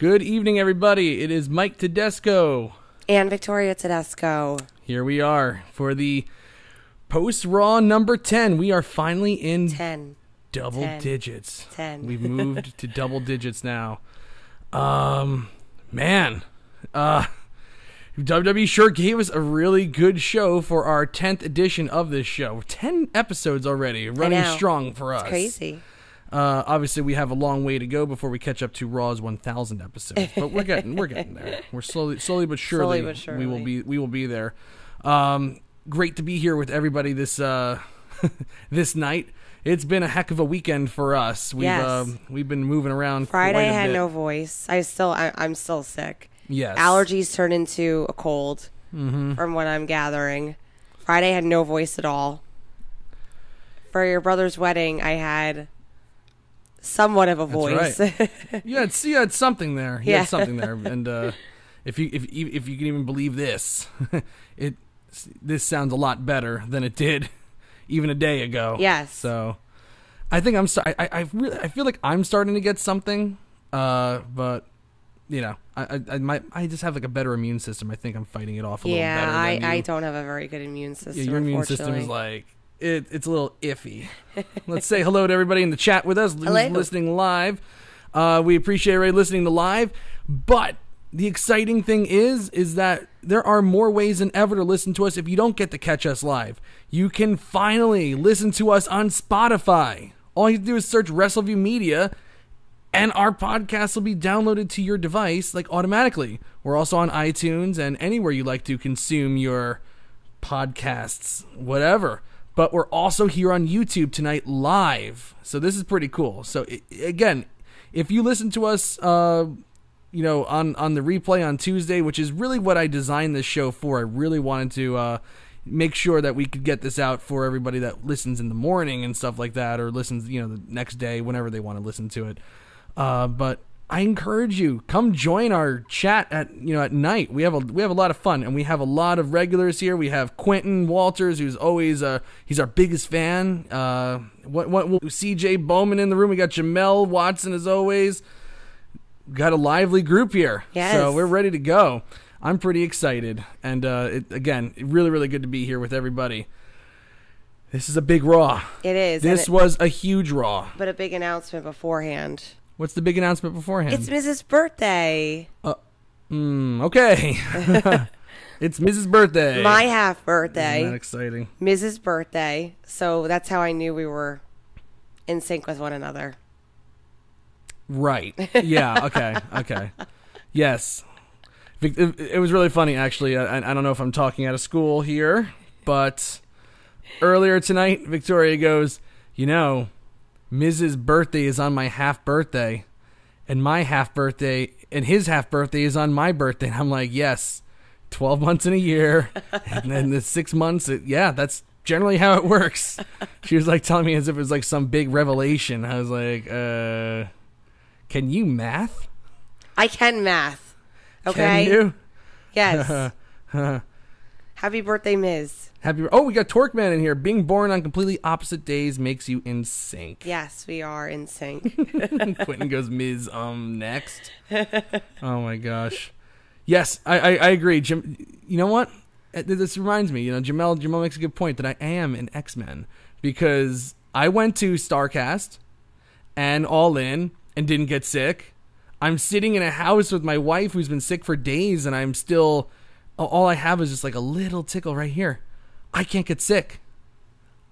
Good evening, everybody. It is Mike Tedesco. And Victoria Tedesco. Here we are for the post-Raw number 10. We are finally in double digits. 10. We've moved to double digits now. Man. WWE sure gave us a really good show for our 10th edition of this show. 10 episodes already, running strong for us. It's crazy. Obviously, we have a long way to go before we catch up to Raw's 1,000 episodes, but we're getting there. We're slowly but surely, we will be there. Great to be here with everybody this this night. It's been a heck of a weekend for us. We've been moving around. Friday I had no voice. I'm still sick. Yes. Allergies turned into a cold, from what I'm gathering. Friday I had no voice at all. For your brother's wedding, I had somewhat of a voice. That's right. you had something there. You had something there. And if you can even believe this, this sounds a lot better than it did even a day ago. Yes. So I think I feel like I'm starting to get something, but you know, I just have like a better immune system. I think I'm fighting it off a little better. Yeah, I don't have a very good immune system. Yeah, your immune system is like it's a little iffy. Let's say hello to everybody in the chat with us who's listening live. We appreciate everybody listening to live, but the exciting thing is that there are more ways than ever to listen to us if you don't get to catch us live. You can finally listen to us on Spotify. All you have to do is search Wrestleview Media, and our podcast will be downloaded to your device like automatically. We're also on iTunes and anywhere you like to consume your podcasts, whatever. But we're also here on YouTube tonight live. So this is pretty cool. So again, if you listen to us, on the replay on Tuesday, which is really what I designed this show for. I really wanted to make sure that we could get this out for everybody that listens in the morning and stuff like that, or listens, the next day, whenever they want to listen to it. But I encourage you, come join our chat at night. We have a lot of fun, and we have a lot of regulars here. We have Quentin Walters, who's always he's our biggest fan. CJ Bowman in the room. We got Jamel Watson as always. Got a lively group here. Yes. So we're ready to go. I'm pretty excited, and again, really, really good to be here with everybody. This is a big Raw. It is. This was a huge Raw, but a big announcement beforehand. What's the big announcement beforehand? It's Mrs. Birthday. Okay. It's Mrs. Birthday. My half birthday. Isn't that exciting? Mrs. Birthday. So that's how I knew we were in sync with one another. Right. Yeah. Okay. Yes. It was really funny, actually. I don't know if I'm talking out of school here, but earlier tonight, Victoria goes, Mrs. Birthday is on my half birthday, and my half birthday and his half birthday is on my birthday. And I'm like, yes, 12 months in a year, and then the 6 months. That's generally how it works. She was like telling me as if it was like some big revelation. I was like, can you math? I can math. Okay. Can you? Yes. Happy birthday, Ms. We got Torqueman in here. Being born on completely opposite days makes you in sync. Yes, we are in sync. Quentin goes, Ms. Next. Oh my gosh. Yes, I agree. Jim, you know what? This reminds me, Jamel makes a good point that I am an X-Men, because I went to StarCast and All In and didn't get sick. I'm sitting in a house with my wife who's been sick for days, and I'm still, all I have is just like a little tickle right here. I can't get sick.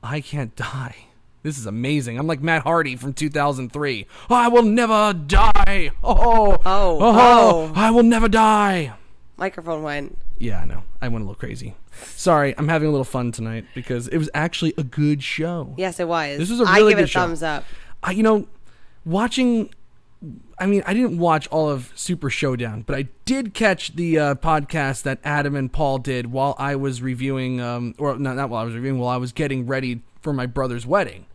I can't die. This is amazing. I'm like Matt Hardy from 2003. I will never die. Oh, I will never die. Microphone went. Yeah, I know. I went a little crazy. Sorry, I'm having a little fun tonight because it was actually a good show. Yes, it was. This was a really good show. I give it a thumbs up. Watching... I didn't watch all of Super Showdown, but I did catch the podcast that Adam and Paul did while I was reviewing, while I was getting ready for my brother's wedding.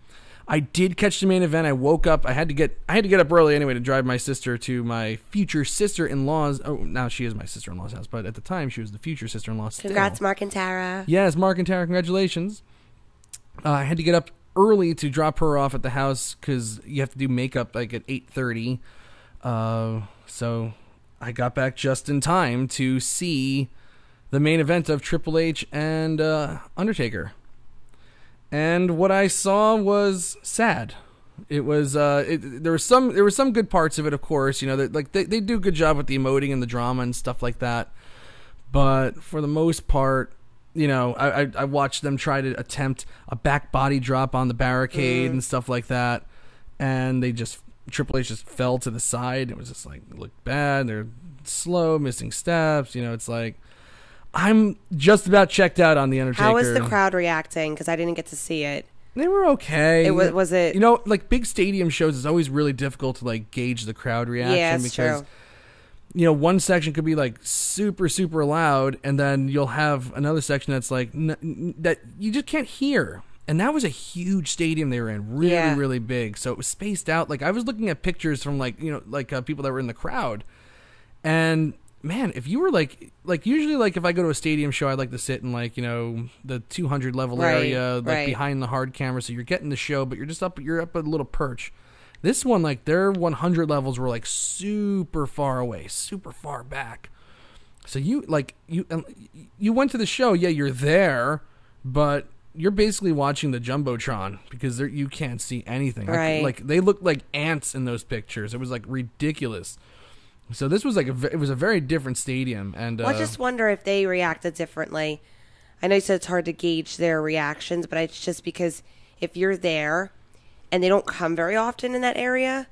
I did catch the main event. I woke up. I had to get up early anyway to drive my sister to my future sister-in-law's. Oh, now she is my sister-in-law's house, but at the time she was the future sister-in-law. Congrats, Mark and Tara. Yes, Mark and Tara, congratulations. I had to get up early to drop her off at the house because you have to do makeup like at 8:30. So I got back just in time to see the main event of Triple H and Undertaker. And what I saw was sad. It was there were some good parts of it, of course. You know, they do a good job with the emoting and the drama and stuff like that. But for the most part, you know, I watched them try to attempt a back body drop on the barricade and stuff like that, and Triple H just fell to the side. It was just like, looked bad. They're slow, missing steps. You know, it's like, I'm just about checked out on the Undertaker. How was the crowd reacting? Because I didn't get to see it. They were okay. Was it? You know, like big stadium shows, it's always really difficult to like gauge the crowd reaction. Yeah, it's because true. You know, one section could be like super, super loud, and then you'll have another section that's like that you just can't hear. And that was a huge stadium they were in, really, really big. So it was spaced out. Like I was looking at pictures from like, you know, like people that were in the crowd, and man, if you were like usually like if I go to a stadium show, I like to sit in like, you know, the 200 level area, like behind the hard camera, so you're getting the show, but you're up a little perch. This one, like their 100 levels were like super far away, super far back. So you went to the show, yeah, you're there, but you're basically watching the Jumbotron because you can't see anything. Right. Like they looked like ants in those pictures. It was like ridiculous. So this was like it was a very different stadium, and well, I just wonder if they reacted differently. I know you said it's hard to gauge their reactions, but it's just because if you're there, and they don't come very often in that area,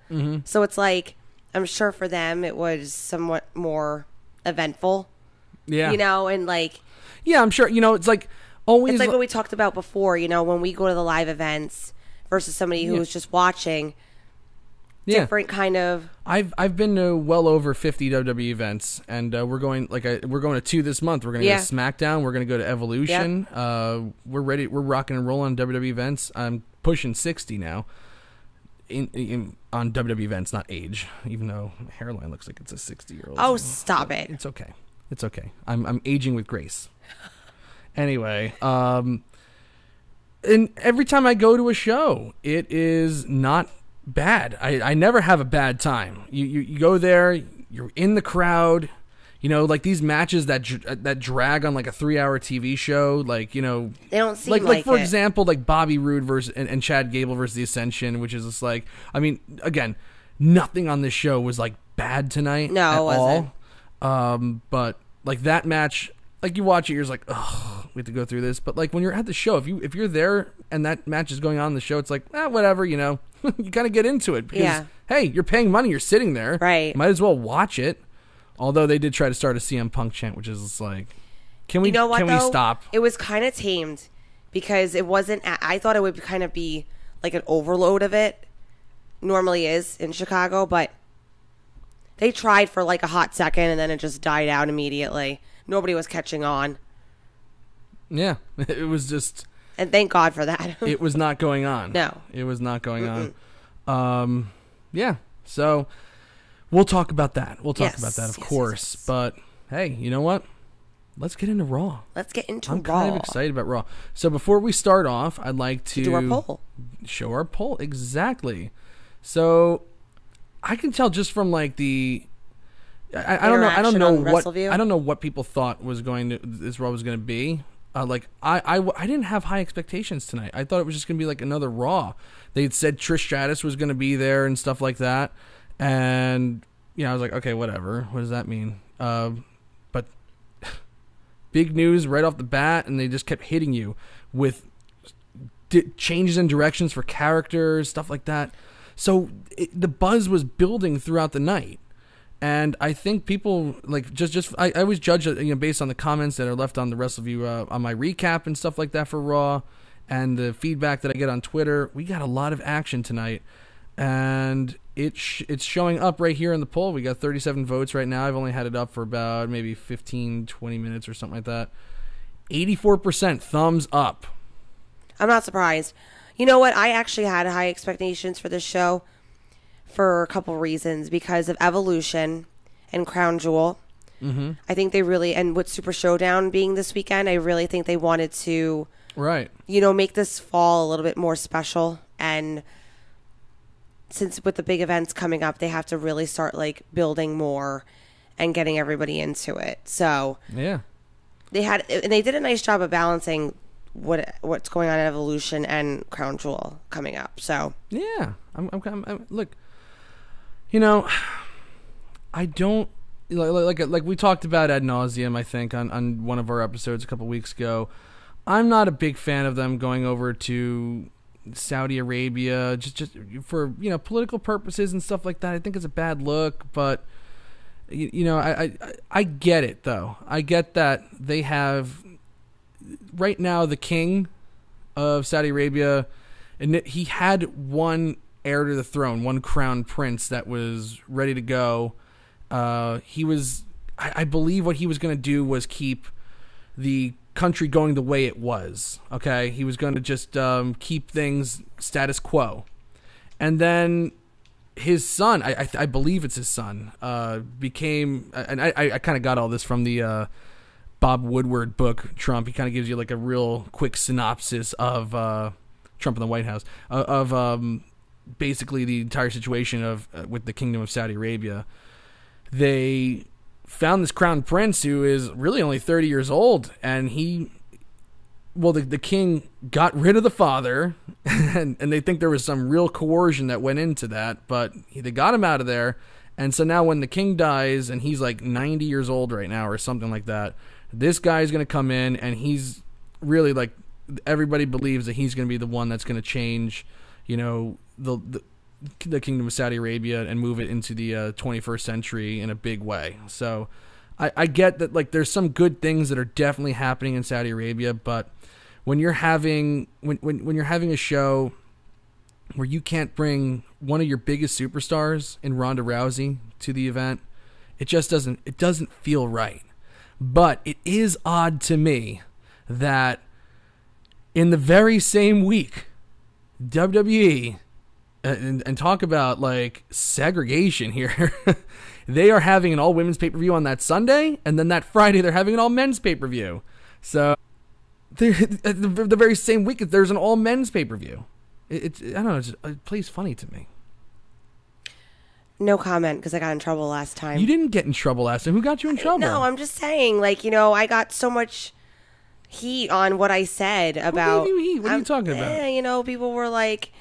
so it's like I'm sure for them it was somewhat more eventful. Yeah, you know, and like yeah, I'm sure. You know, it's like always. It's like what we talked about before. You know, when we go to the live events versus somebody who's just watching. Different kind of. I've been to well over 50 WWE events, and we're going to 2 this month. We're going to go to SmackDown. We're going to go to Evolution. Yep. We're ready. We're rocking and rolling on WWE events. I'm pushing 60 now. On WWE events, not age. Even though my hairline looks like it's a 60-year-old. Oh, stop it! It's okay. It's okay. I'm aging with grace. Anyway, and every time I go to a show, it is not bad. I never have a bad time. You go there, you're in the crowd, you know, like these matches that drag on like a 3-hour TV show, like, you know, they don't seem like for example, like Bobby Roode versus and Chad Gable versus the Ascension, which is just like, I mean, again, nothing on this show was like bad tonight at all. But like that match, like you watch it, you're just like, oh, we have to go through this. But like when you're at the show, if you're there and that match is going on in the show, it's like, whatever, you know. You kind of get into it because, hey, you're paying money, you're sitting there. Right. Might as well watch it. Although they did try to start a CM Punk chant, which is just like, can we stop? It was kind of tamed because it wasn't, I thought it would kind of be like an overload of it. Normally is in Chicago, but they tried for like a hot second and then it just died out immediately. Nobody was catching on. Yeah, it was just... And thank God for that. It was not going on. No. It was not going on. Yeah, so we'll talk about that. We'll talk about that, of course. Yes. But, hey, you know what? Let's get into Raw. I'm kind of excited about Raw. So before we start off, I'd like to... do our poll. Show our poll. Exactly. So I can tell just from like the... I don't know what people thought this Raw was going to be. Like I didn't have high expectations tonight. I thought it was just gonna be like another Raw. They had said Trish Stratus was gonna be there and stuff like that, and you know I was like, okay, whatever. What does that mean? But big news right off the bat, and they just kept hitting you with changes in directions for characters, stuff like that. So the buzz was building throughout the night. And I think people like I always judge it, you know, based on the comments that are left on the Wrestleview on my recap and stuff like that for Raw, and the feedback that I get on Twitter. We got a lot of action tonight, and it's showing up right here in the poll. We got 37 votes right now. I've only had it up for about maybe 15, 20 minutes or something like that. 84% thumbs up. I'm not surprised. You know what? I actually had high expectations for this show. For a couple reasons, because of Evolution and Crown Jewel. Mm-hmm. I think they really, and with Super Showdown being this weekend, I really think they wanted to, you know, make this fall a little bit more special. And since with the big events coming up, they have to really start like building more and getting everybody into it. So yeah, they did a nice job of balancing what's going on in Evolution and Crown Jewel coming up. So yeah, I'm look, you know, I don't like we talked about ad nauseum, I think, on one of our episodes a couple weeks ago. I'm not a big fan of them going over to Saudi Arabia just for, you know, political purposes and stuff like that. I think it's a bad look, but you know, I get it though. I get that they have right now the king of Saudi Arabia, and he had one heir to the throne, one crown prince that was ready to go. He was, I believe what he was going to do was keep the country going the way it was. Okay, he was going to just keep things status quo, and then his son, I believe it's his son, became, and I kind of got all this from the Bob Woodward book, Trump. He kind of gives you like a real quick synopsis of Trump in the White House, of basically the entire situation of with the Kingdom of Saudi Arabia. They found this crown prince who is really only 30 years old, and the king got rid of the father, and they think there was some real coercion that went into that, but they got him out of there. And so now when the king dies, and he's like 90 years old right now or something like that, this guy is going to come in, and he's really like, everybody believes that he's going to be the one that's going to change, you know, the Kingdom of Saudi Arabia and move it into the 21st century in a big way. So I get that, like, there's some good things that are definitely happening in Saudi Arabia, but when you're having when you're having a show where you can't bring one of your biggest superstars in Ronda Rousey to the event, it doesn't feel right. But it is odd to me that in the very same week, WWE, and talk about like segregation here, they are having an all women's pay-per-view on that Sunday, and then that Friday they're having an all men's pay-per-view. So the very same week there's an all men's pay-per-view. I don't know, it plays funny to me. No comment, because I got in trouble last time. You didn't get in trouble last time. Who got you in trouble? No, I'm just saying, like, you know, I got so much heat on what I said about. Who gave you heat? What are you talking about? You know, people were like,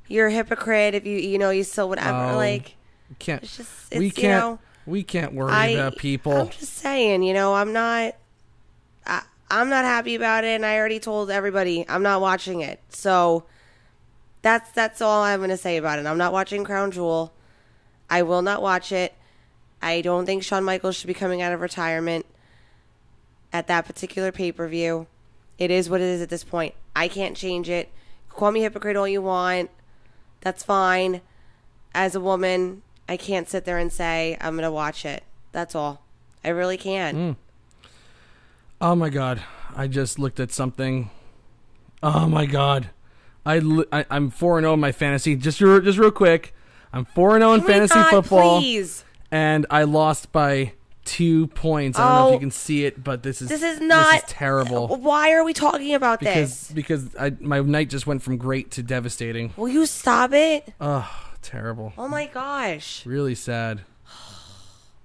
"You're a hypocrite if you still whatever." Like, can't. It's just, we can't. You know, we can't worry about people. I'm just saying, you know, I'm not happy about it, and I already told everybody I'm not watching it. So that's all I'm going to say about it. I'm not watching Crown Jewel. I will not watch it. I don't think Shawn Michaels should be coming out of retirement at that particular pay-per-view. It is what it is at this point. I can't change it. Call me hypocrite all you want. That's fine. As a woman, I can't sit there and say I'm going to watch it. That's all. I really can't. Oh, my God. I just looked at something. Oh, my God. I'm 4-0 in my fantasy. Just real quick. I'm 4-0 in fantasy football. Please. And I lost by 2 points. I don't know if you can see it, but this is terrible. Why are we talking about this? Because my night just went from great to devastating. Will you stop it? Oh, terrible. Oh my gosh. Really sad.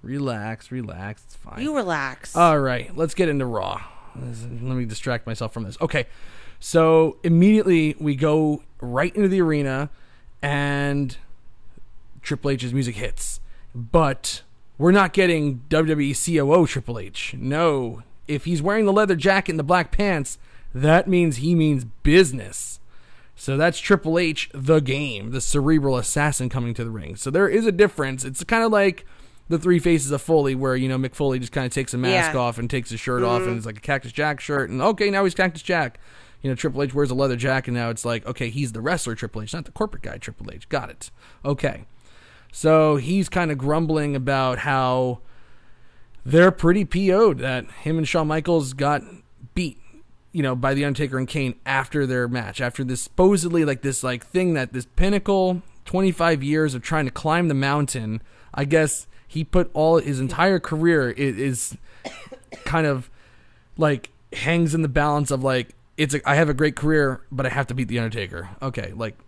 Relax. It's fine. You relax. All right, let's get into Raw. Let me distract myself from this. Okay, so immediately we go right into the arena, and Triple H's music hits. But we're not getting WWE COO Triple H. No. If he's wearing the leather jacket and the black pants, that means he means business. So that's Triple H, the Game, the cerebral assassin coming to the ring. So there is a difference. It's kind of like the Three Faces of Foley, where, you know, Mick Foley just kind of takes a mask off and takes his shirt off, and it's like a Cactus Jack shirt, and okay, now he's Cactus Jack. You know, Triple H wears a leather jacket, and now it's like, okay, he's the wrestler Triple H, not the corporate guy Triple H. Got it. Okay. So he's kind of grumbling about how they're pretty PO'd that him and Shawn Michaels got beat, you know, by The Undertaker and Kane after their match, after this supposedly this thing that this pinnacle, 25 years of trying to climb the mountain. I guess he put all his entire career is kind of like hangs in the balance of like, I have a great career, but I have to beat The Undertaker. Okay, like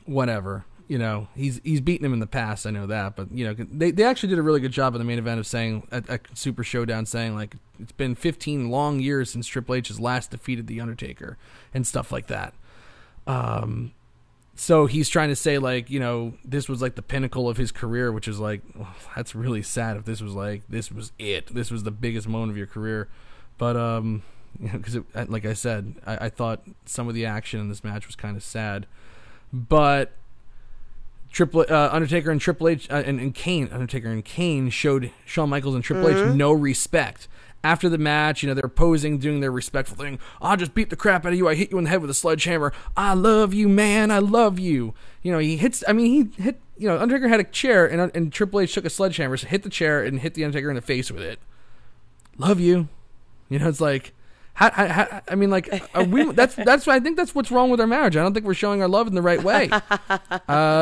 whatever. you know, he's beaten him in the past. I know that, but you know, they actually did a really good job in the main event of saying at Super Showdown, saying like it's been 15 long years since Triple H has last defeated the Undertaker and stuff like that. So he's trying to say like, you know, this was like the pinnacle of his career, which is like, oh, that's really sad if this was the biggest moment of your career. But you know, because like I said, I thought some of the action in this match was kind of sad, but Undertaker and Triple H and Kane, Undertaker and Kane showed Shawn Michaels and Triple H no respect. After the match, you know, they're posing, doing their respectful thing. I'll just beat the crap out of you. I hit you in the head with a sledgehammer. I love you, man. I love you. You know, he hit, you know, Undertaker had a chair and Triple H took a sledgehammer, so hit the chair and hit the Undertaker in the face with it. Love you. You know, it's like, I mean, like, that's I think that's what's wrong with our marriage. I don't think we're showing our love in the right way.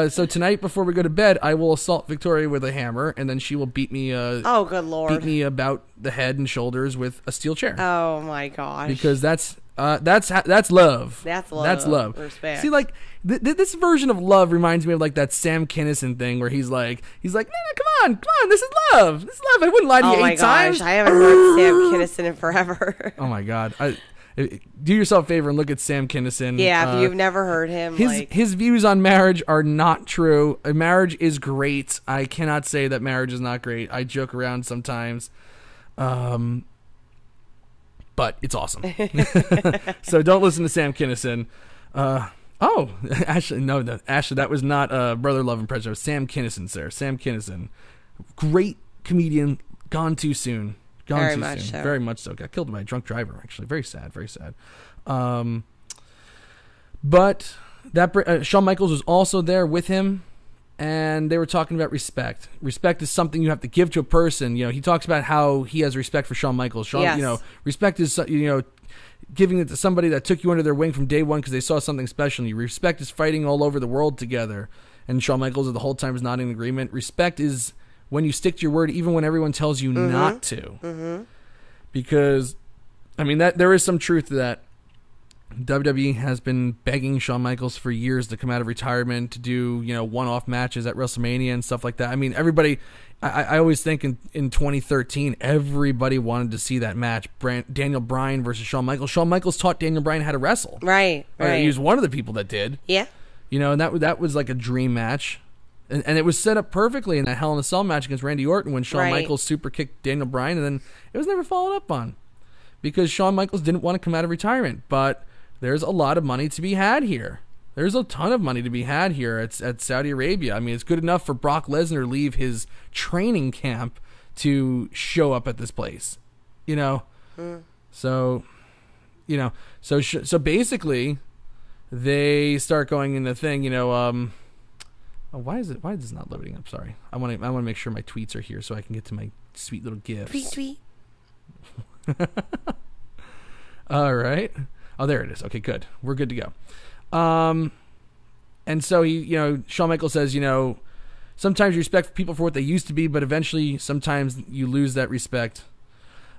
So tonight, before we go to bed, I will assault Victoria with a hammer, and then she will beat me. Oh, good Lord! Beat me about the head and shoulders with a steel chair. Oh my gosh! Because that's love. That's love. That's love. Respect. See, like this version of love reminds me of like that Sam Kinison thing where he's like, no, come on, this is love. This is love. I wouldn't lie to you 8 times. I haven't heard Sam Kinison in forever. Oh my God. Do yourself a favor and look at Sam Kinison. Yeah, if you've never heard him. His views on marriage are not true. Marriage is great. I cannot say that marriage is not great. I joke around sometimes. But it's awesome. So don't listen to Sam Kinison. Ashley, that was not Brother Love and Prejudice. Sam Kinison, sir. Sam Kinison. Great comedian, gone too soon. Very much so. Got killed by a drunk driver, actually. Very sad, very sad. But that Shawn Michaels was also there with him, and they were talking about respect. Respect is something you have to give to a person. You know, he talks about how he has respect for Shawn Michaels. Yes. You know, respect is, you know, giving it to somebody that took you under their wing from day one because they saw something special in you. Respect is fighting all over the world together. And Shawn Michaels the whole time was nodding in agreement. Respect is when you stick to your word even when everyone tells you not to. Mm-hmm. Because, I mean, that there is some truth to that. WWE has been begging Shawn Michaels for years to come out of retirement, to do, you know, one-off matches at WrestleMania and stuff like that. I mean, everybody, I always think in 2013, everybody wanted to see that match, Daniel Bryan versus Shawn Michaels. Shawn Michaels taught Daniel Bryan how to wrestle. Right. He was one of the people that did. Yeah. You know, and that was like a dream match. And it was set up perfectly in that Hell in a Cell match against Randy Orton when Shawn Michaels super kicked Daniel Bryan, and then it was never followed up on because Shawn Michaels didn't want to come out of retirement. But there's a lot of money to be had here. There's a ton of money to be had here at Saudi Arabia. I mean, it's good enough for Brock Lesnar to leave his training camp to show up at this place, you know? So, you know, so basically they start going in the thing, you know, why is this not loading up? Sorry. I want to make sure my tweets are here so I can get to my sweet little gifts. Tweet. All right. Oh, there it is. Okay, good. We're good to go. And so Shawn Michaels says, you know, sometimes you respect people for what they used to be, but eventually sometimes you lose that respect.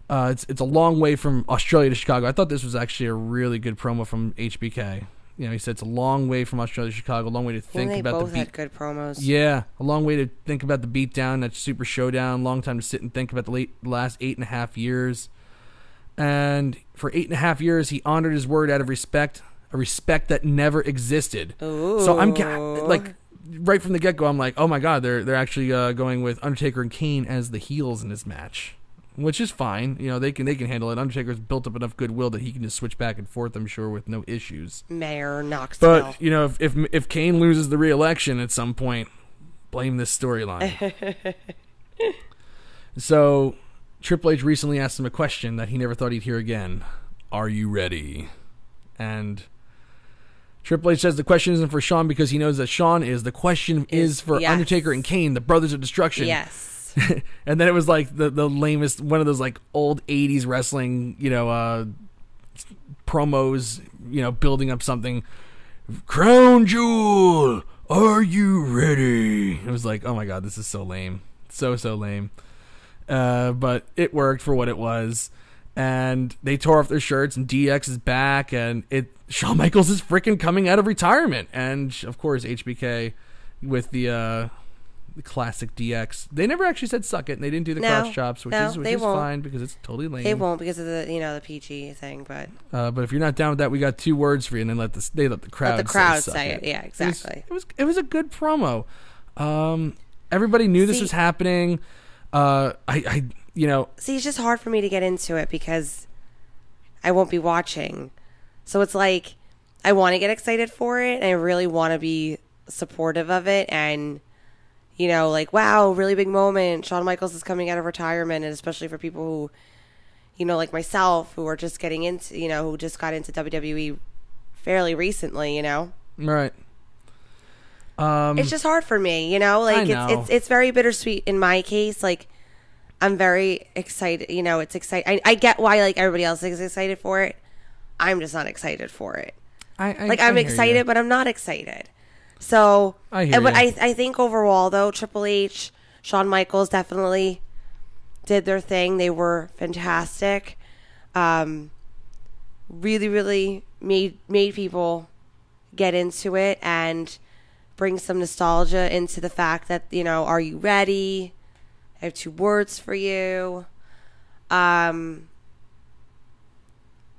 It's a long way from Australia to Chicago. I thought this was actually a really good promo from HBK. You know, he said it's a long way from Australia to Chicago, a long way to think about the beat. They both had good promos. Yeah, a long way to think about the beatdown, that Super Showdown, long time to sit and think about the last 8.5 years. And for 8.5 years, he honored his word out of respect, a respect that never existed. Ooh. So I'm like, right from the get-go, I'm like, oh my God, they're actually going with Undertaker and Kane as the heels in this match. Which is fine, you know, they can handle it. Undertaker's built up enough goodwill that he can just switch back and forth, I'm sure, with no issues. Mayor Knoxville. But you know, if Kane loses the re-election at some point, blame this storyline. So Triple H recently asked him a question that he never thought he'd hear again. Are you ready? And Triple H says the question isn't for Shawn because he knows that Shawn is. The question is for Undertaker and Kane, the Brothers of Destruction. Yes. And then it was like the lamest, one of those like old 80s wrestling, you know, promos, you know, building up something. Crown Jewel, are you ready? It was like, oh my God, this is so lame. So lame. But it worked for what it was. And they tore off their shirts, and DX is back, and Shawn Michaels is freaking coming out of retirement. And of course, HBK with the classic DX. They never actually said suck it, and they didn't do the crouch chops, which is fine because it's totally lame. They won't because of the PG thing, but if you're not down with that, we got 2 words for you, and then let the crowd say it. Yeah, exactly. It was a good promo. Everybody knew this was happening. See, it's just hard for me to get into it because I won't be watching. So it's like I want to get excited for it, and I really want to be supportive of it, and wow, really big moment. Shawn Michaels is coming out of retirement, and especially for people who, like myself, who are just getting into, who just got into WWE fairly recently, Right. It's just hard for me, it's very bittersweet in my case. Like, I'm very excited, it's exciting. I get why, everybody else is excited for it. I'm just not excited for it. I'm excited, but I'm not excited. So, I think overall, though, Triple H, Shawn Michaels definitely did their thing. They were fantastic. Really, really made people get into it and bring some nostalgia into the fact that, are you ready? I have 2 words for you. But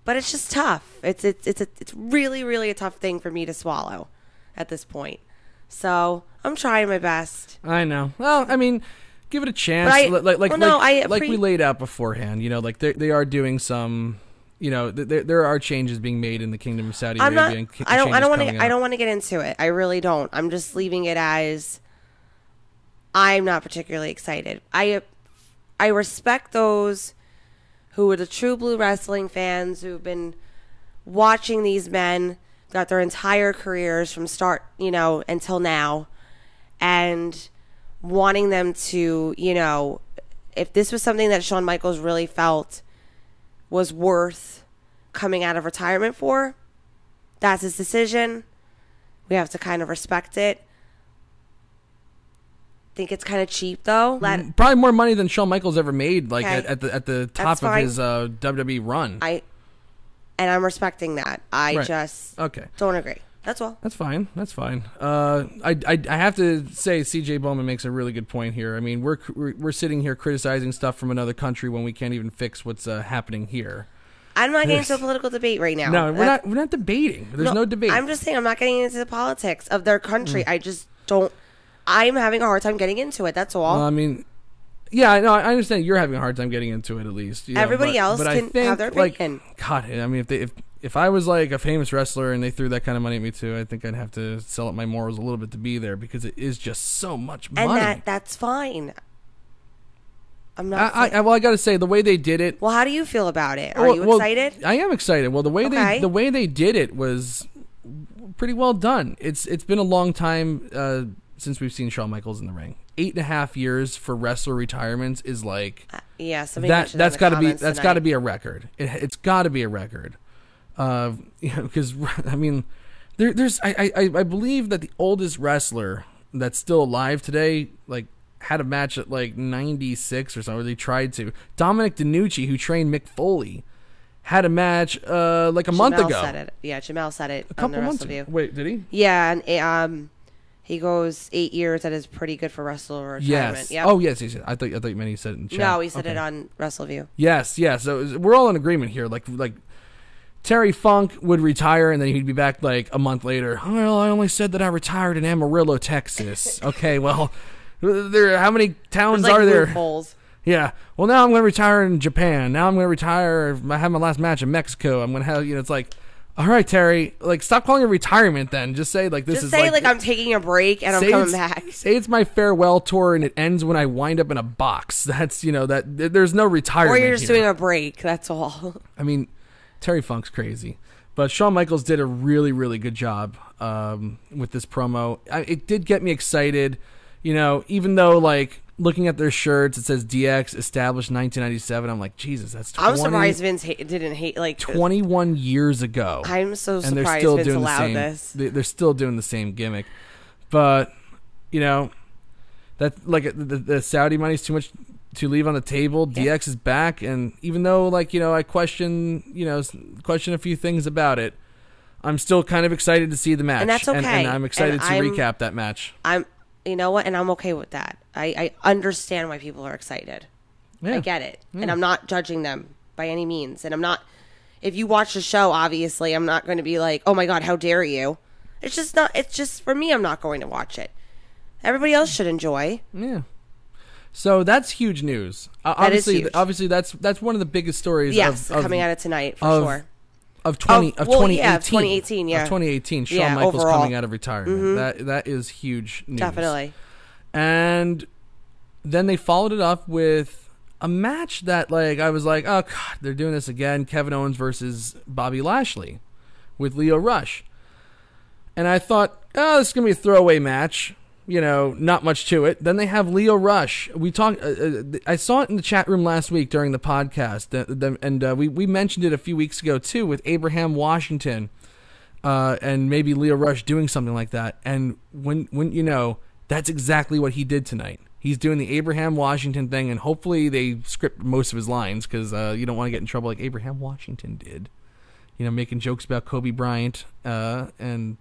it's just tough. It's really, really a tough thing for me to swallow at this point. So I'm trying my best. I know. Well, I mean, give it a chance. Like we laid out beforehand, they are doing some, there are changes being made in the Kingdom of Saudi Arabia. I don't want to get into it. I really don't. I'm just leaving it as I'm not particularly excited. I respect those who are the true blue wrestling fans who've been watching these men got their entire careers from start, until now, and wanting them to, if this was something that Shawn Michaels really felt was worth coming out of retirement for, that's his decision. We have to kind of respect it. Think it's kind of cheap though. Probably more money than Shawn Michaels ever made, at the top of his WWE run. And I'm respecting that. I just don't agree. That's all. That's fine. I have to say, CJ Bowman makes a really good point here. I mean, we're sitting here criticizing stuff from another country when we can't even fix what's happening here. I'm not getting into a political debate right now. No, we're not debating. There's no debate. I'm just saying I'm not getting into the politics of their country. I just don't. I'm having a hard time getting into it. That's all. Well, I mean, yeah, no, I understand you're having a hard time getting into it. At least everybody else can have their opinion. God, I mean, if I was like a famous wrestler and they threw that kind of money at me too, I think I'd have to sell up my morals a little bit to be there because it is just so much money. And that's fine. I'm not. I got to say the way they did it. Well, how do you feel about it? Are you excited? I am excited. Well, the way they did it was pretty well done. It's been a long time since we've seen Shawn Michaels in the ring. 8.5 years for wrestler retirements is like that's got to be a record. It's got to be a record. Because I mean, there's I believe that the oldest wrestler that's still alive today had a match at 96 or something. Where they tried to. Dominic DeNucci, who trained Mick Foley, had a match a month ago. Said it. Yeah, Jamel said it a couple months ago. Wait, did he? Yeah, and he goes 8 years. That is pretty good for wrestler retirement. Yes. Yep. Oh, yes. I thought you meant he said it in chat. No, he said it on Wrestleview. Yes. So we're all in agreement here. Like Terry Funk would retire and then he'd be back a month later. Well, I only said that I retired in Amarillo, Texas. Okay, well, how many towns are there? Loopholes. Yeah. Well, now I'm going to retire in Japan. Now I'm going to retire. I have my last match in Mexico. I'm going to have it's like. All right, Terry. Stop calling it retirement. Then just say this just is. Say I'm taking a break and I'm coming back. Say it's my farewell tour and it ends when I wind up in a box. That's that. There's no retirement. Or you're just doing a break. That's all. I mean, Terry Funk's crazy, but Shawn Michaels did a really, really good job with this promo. It did get me excited. Even though looking at their shirts, it says DX established 1997. I'm like, Jesus, that's 20, I'm surprised Vince didn't hate 21 years ago. I'm so surprised Vince allowed this. They're still doing the same gimmick, but that the Saudi money's too much to leave on the table. Yeah. DX is back, and even though I question a few things about it, I'm still kind of excited to see the match. And that's okay. And I'm excited to recap that match. You know what? And I'm okay with that. I understand why people are excited. Yeah. I get it. Yeah. And I'm not judging them by any means. And I'm not, if you watch the show, obviously, I'm not going to be like, oh my God, how dare you? It's just, for me, I'm not going to watch it. Everybody else should enjoy. Yeah. So that's huge news. That is huge. Obviously, that's one of the biggest stories. Yes, coming out of tonight, for sure. Of 2018. Yeah, 2018, yeah. Of 2018, Shawn Michaels overall. Coming out of retirement. Mm-hmm. That is huge news. Definitely. And then they followed it up with a match that, like, I was like, oh, God, they're doing this again. Kevin Owens versus Bobby Lashley with Lio Rush. And I thought, oh, this is going to be a throwaway match. You know, not much to it. Then they have Lio Rush. We talked. I saw it in the chat room last week during the podcast, and we mentioned it a few weeks ago too with Abraham Washington, and maybe Lio Rush doing something like that. And when you know, that's exactly what he did tonight. He's doing the Abraham Washington thing, and hopefully they script most of his lines because you don't want to get in trouble like Abraham Washington did. You know, making jokes about Kobe Bryant and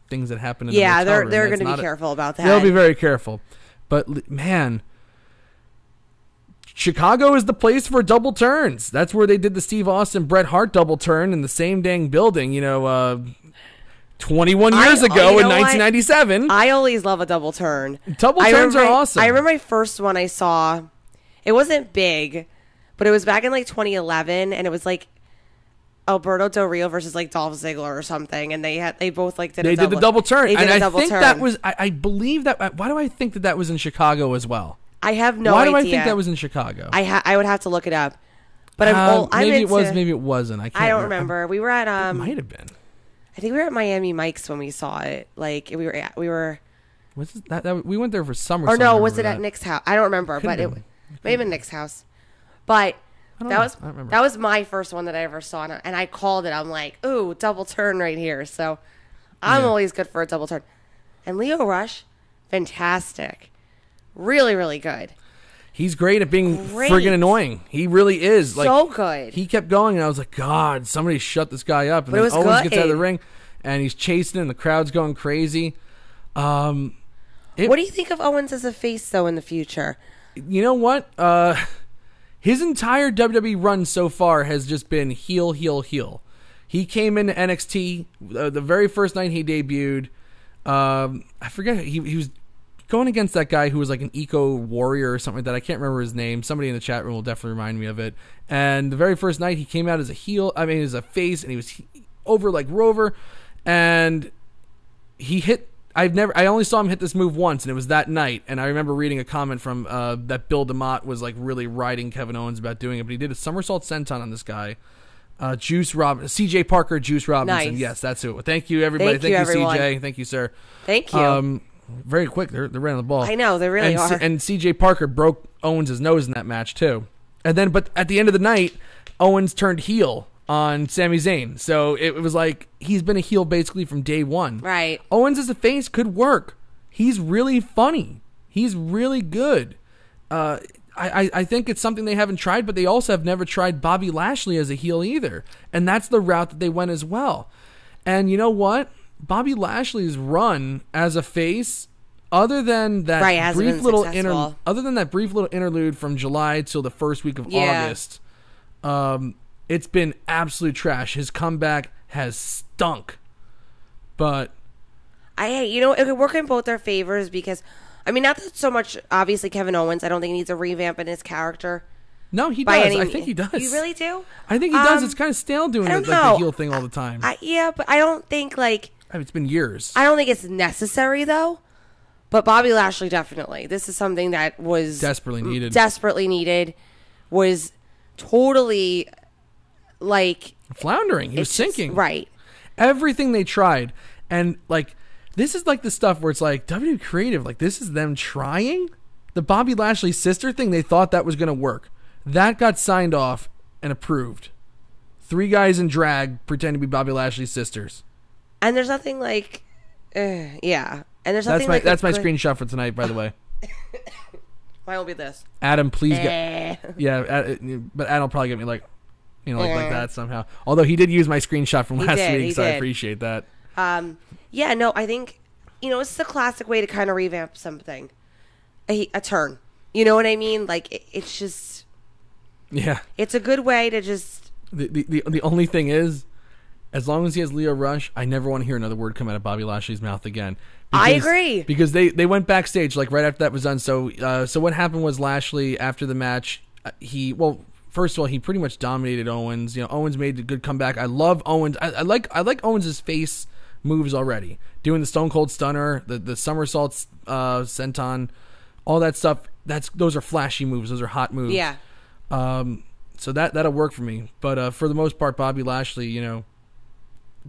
things that happen in the hotel room. They're going to be careful about that. They'll be very careful. But, man, Chicago is the place for double turns. That's where they did the Steve Austin, Bret Hart double turn in the same dang building, 21 years ago in 1997. I always love a double turn. Double turns are awesome. I remember my first one I saw. It wasn't big, but it was back in like 2011, and it was like Alberto Del Rio versus like Dolph Ziggler or something, and they both like did the double turn. That was I believe that. Why do I think that was in Chicago as well? I have no idea. Why do I think that was in Chicago? I would have to look it up. But maybe it was, maybe it wasn't. I don't remember. We were at it might have been. I think we were at Miami Mike's when we saw it. Like we were. Was that we went there for summer? Or no, was it at Nick's house? I don't remember, but it may have been Nick's house. But that was my first one that I ever saw, and I called it. I'm like, ooh, double turn right here. So I'm always good for a double turn. And Lio Rush, fantastic. Really, really good. He's great at being friggin' annoying. He really is. Like, so good. He kept going, and I was like, God, somebody shut this guy up. And then Owens gets out of the ring, and he's chasing, and the crowd's going crazy. What do you think of Owens as a face, though, in the future? You know what? His entire WWE run so far has just been heel, heel, heel. He came into NXT the very first night he debuted. I forget, he was going against that guy who was like an eco warrior or something like that. I can't remember his name. Somebody in the chat room will definitely remind me of it. And the very first night he came out as a heel, as a face, and he was over like Rover, and he hit. I only saw him hit this move once, and it was that night. And I remember reading a comment from that Bill DeMott was like really riding Kevin Owens about doing it, but he did a somersault senton on this guy, CJ Parker, Juice Robinson. Nice. Yes, that's who. Thank you, everybody. Thank you, CJ. Thank you, sir. Thank you. Very quick. They're running the ball. I know they really are. And CJ Parker broke Owens' nose in that match too. And then, but at the end of the night, Owens turned heel on Sami Zayn. So it was like he's been a heel basically from day one. Right. Owens as a face could work. He's really funny. He's really good. I think it's something they haven't tried, but they also have never tried Bobby Lashley as a heel either. And that's the route that they went as well. And you know what? Bobby Lashley's run as a face, other than that brief little interlude from July till the first week of August, it's been absolute trash. His comeback has stunk. But it could work in both their favors because, not that so much. Obviously, Kevin Owens, I don't think he needs a revamp in his character. No, he does. I think he does. You really do? I think he does. It's kind of stale doing the heel thing all the time. But I don't think it's been years. I don't think it's necessary though. But Bobby Lashley definitely. This is something that was desperately needed. Was totally floundering. He was sinking. Right. Everything they tried, and this is the stuff where it's like WWE Creative. This is them trying. The Bobby Lashley sister thing. They thought that was going to work. That got signed off and approved. 3 guys in drag pretend to be Bobby Lashley's sisters. And there's nothing And there's nothing that's my screenshot for tonight, by the way. Mine will be this. Adam, please get... Yeah, but Adam will probably get me like that somehow. Although he did use my screenshot from last week, so I appreciate that. Yeah, no, I think, it's the classic way to kind of revamp something. A turn. You know what I mean? Like, it's just... Yeah. It's a good way to just... The only thing is, as long as he has Lio Rush, I never want to hear another word come out of Bobby Lashley's mouth again. I agree. Because they went backstage, like, right after that was done. So what happened was Lashley, after the match, first of all, he pretty much dominated Owens. Owens made a good comeback. I love Owens. I like Owens' face moves already. Doing the Stone Cold Stunner, the somersaults, senton, all that stuff. Those are flashy moves. Those are hot moves. Yeah. So that'll work for me. But for the most part, Bobby Lashley,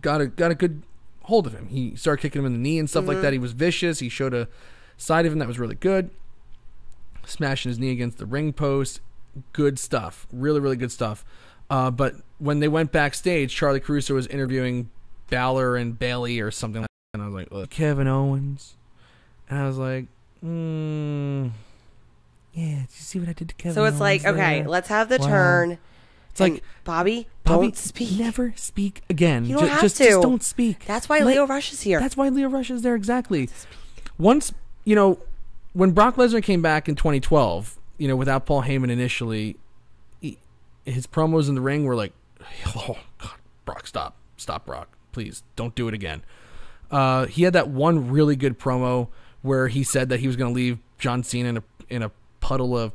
got a good hold of him. He started kicking him in the knee and stuff like that. He was vicious. He showed a side of him that was really good. Smashing his knee against the ring post. Good stuff. Really, really good stuff. But when they went backstage, Charlie Caruso was interviewing Balor and Bayley or something like that. And I was like, look, Kevin Owens. And I was like, yeah, did you see what I did to Kevin Owens? So it's like, okay, let's have the turn. It's like, Bobby, don't speak. Never speak again. You don't have to. Just don't speak. That's why Lio Rush is here. That's why Lio Rush is there, exactly. Once, when Brock Lesnar came back in 2012, without Paul Heyman initially, his promos in the ring were like, oh, God, Brock, stop. Stop, Brock. Please, don't do it again. He had that one really good promo where he said that he was going to leave John Cena in a puddle of,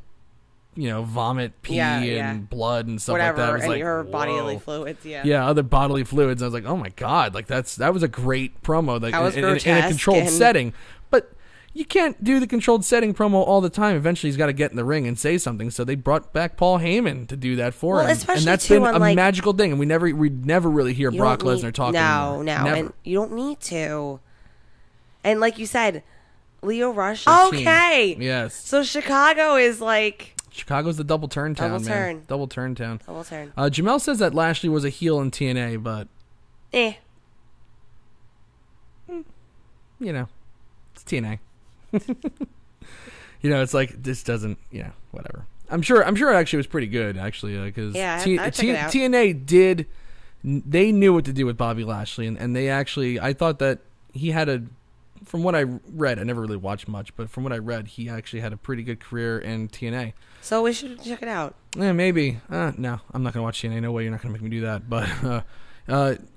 vomit, pee, and blood and stuff like that. It was and like, your whoa. bodily fluids, Yeah, other bodily fluids. I was like, oh my God, like that was a great promo. Like, that was in a controlled setting. But you can't do the controlled setting promo all the time. Eventually, he's got to get in the ring and say something. So they brought back Paul Heyman to do that for him, especially and that's been a magical thing. And we never really hear Brock Lesnar talking. No, never. And you don't need to. And like you said, Lio Rush. Okay, yes. So Chicago's the double turn town, man. Double turn town. Double turn. Jamel says that Lashley was a heel in TNA, but it's TNA. It's like this doesn't. Whatever. I'm sure. It actually was pretty good, actually, because TNA did. They knew what to do with Bobby Lashley, and they actually. I thought that he had from what I read, I never really watched much, but from what I read, he actually had a pretty good career in TNA. So we should check it out. Yeah, maybe. No, I'm not going to watch TNA. No way, you're not going to make me do that. But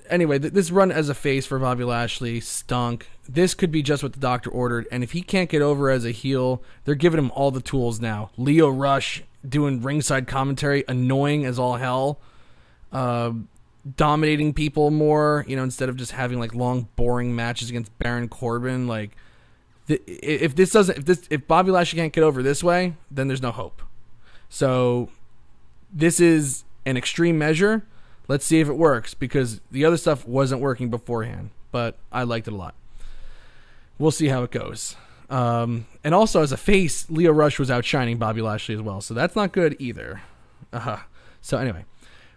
anyway, this run as a face for Bobby Lashley stunk. This could be just what the doctor ordered, and if he can't get over as a heel, they're giving him all the tools now. Lio Rush doing ringside commentary, annoying as all hell. Dominating people more, instead of just having like long, boring matches against Baron Corbin. Like, if Bobby Lashley can't get over this way, then there's no hope. So, this is an extreme measure. Let's see if it works, because the other stuff wasn't working beforehand, but I liked it a lot. We'll see how it goes. And also, as a face, Lio Rush was outshining Bobby Lashley as well, so that's not good either. So anyway.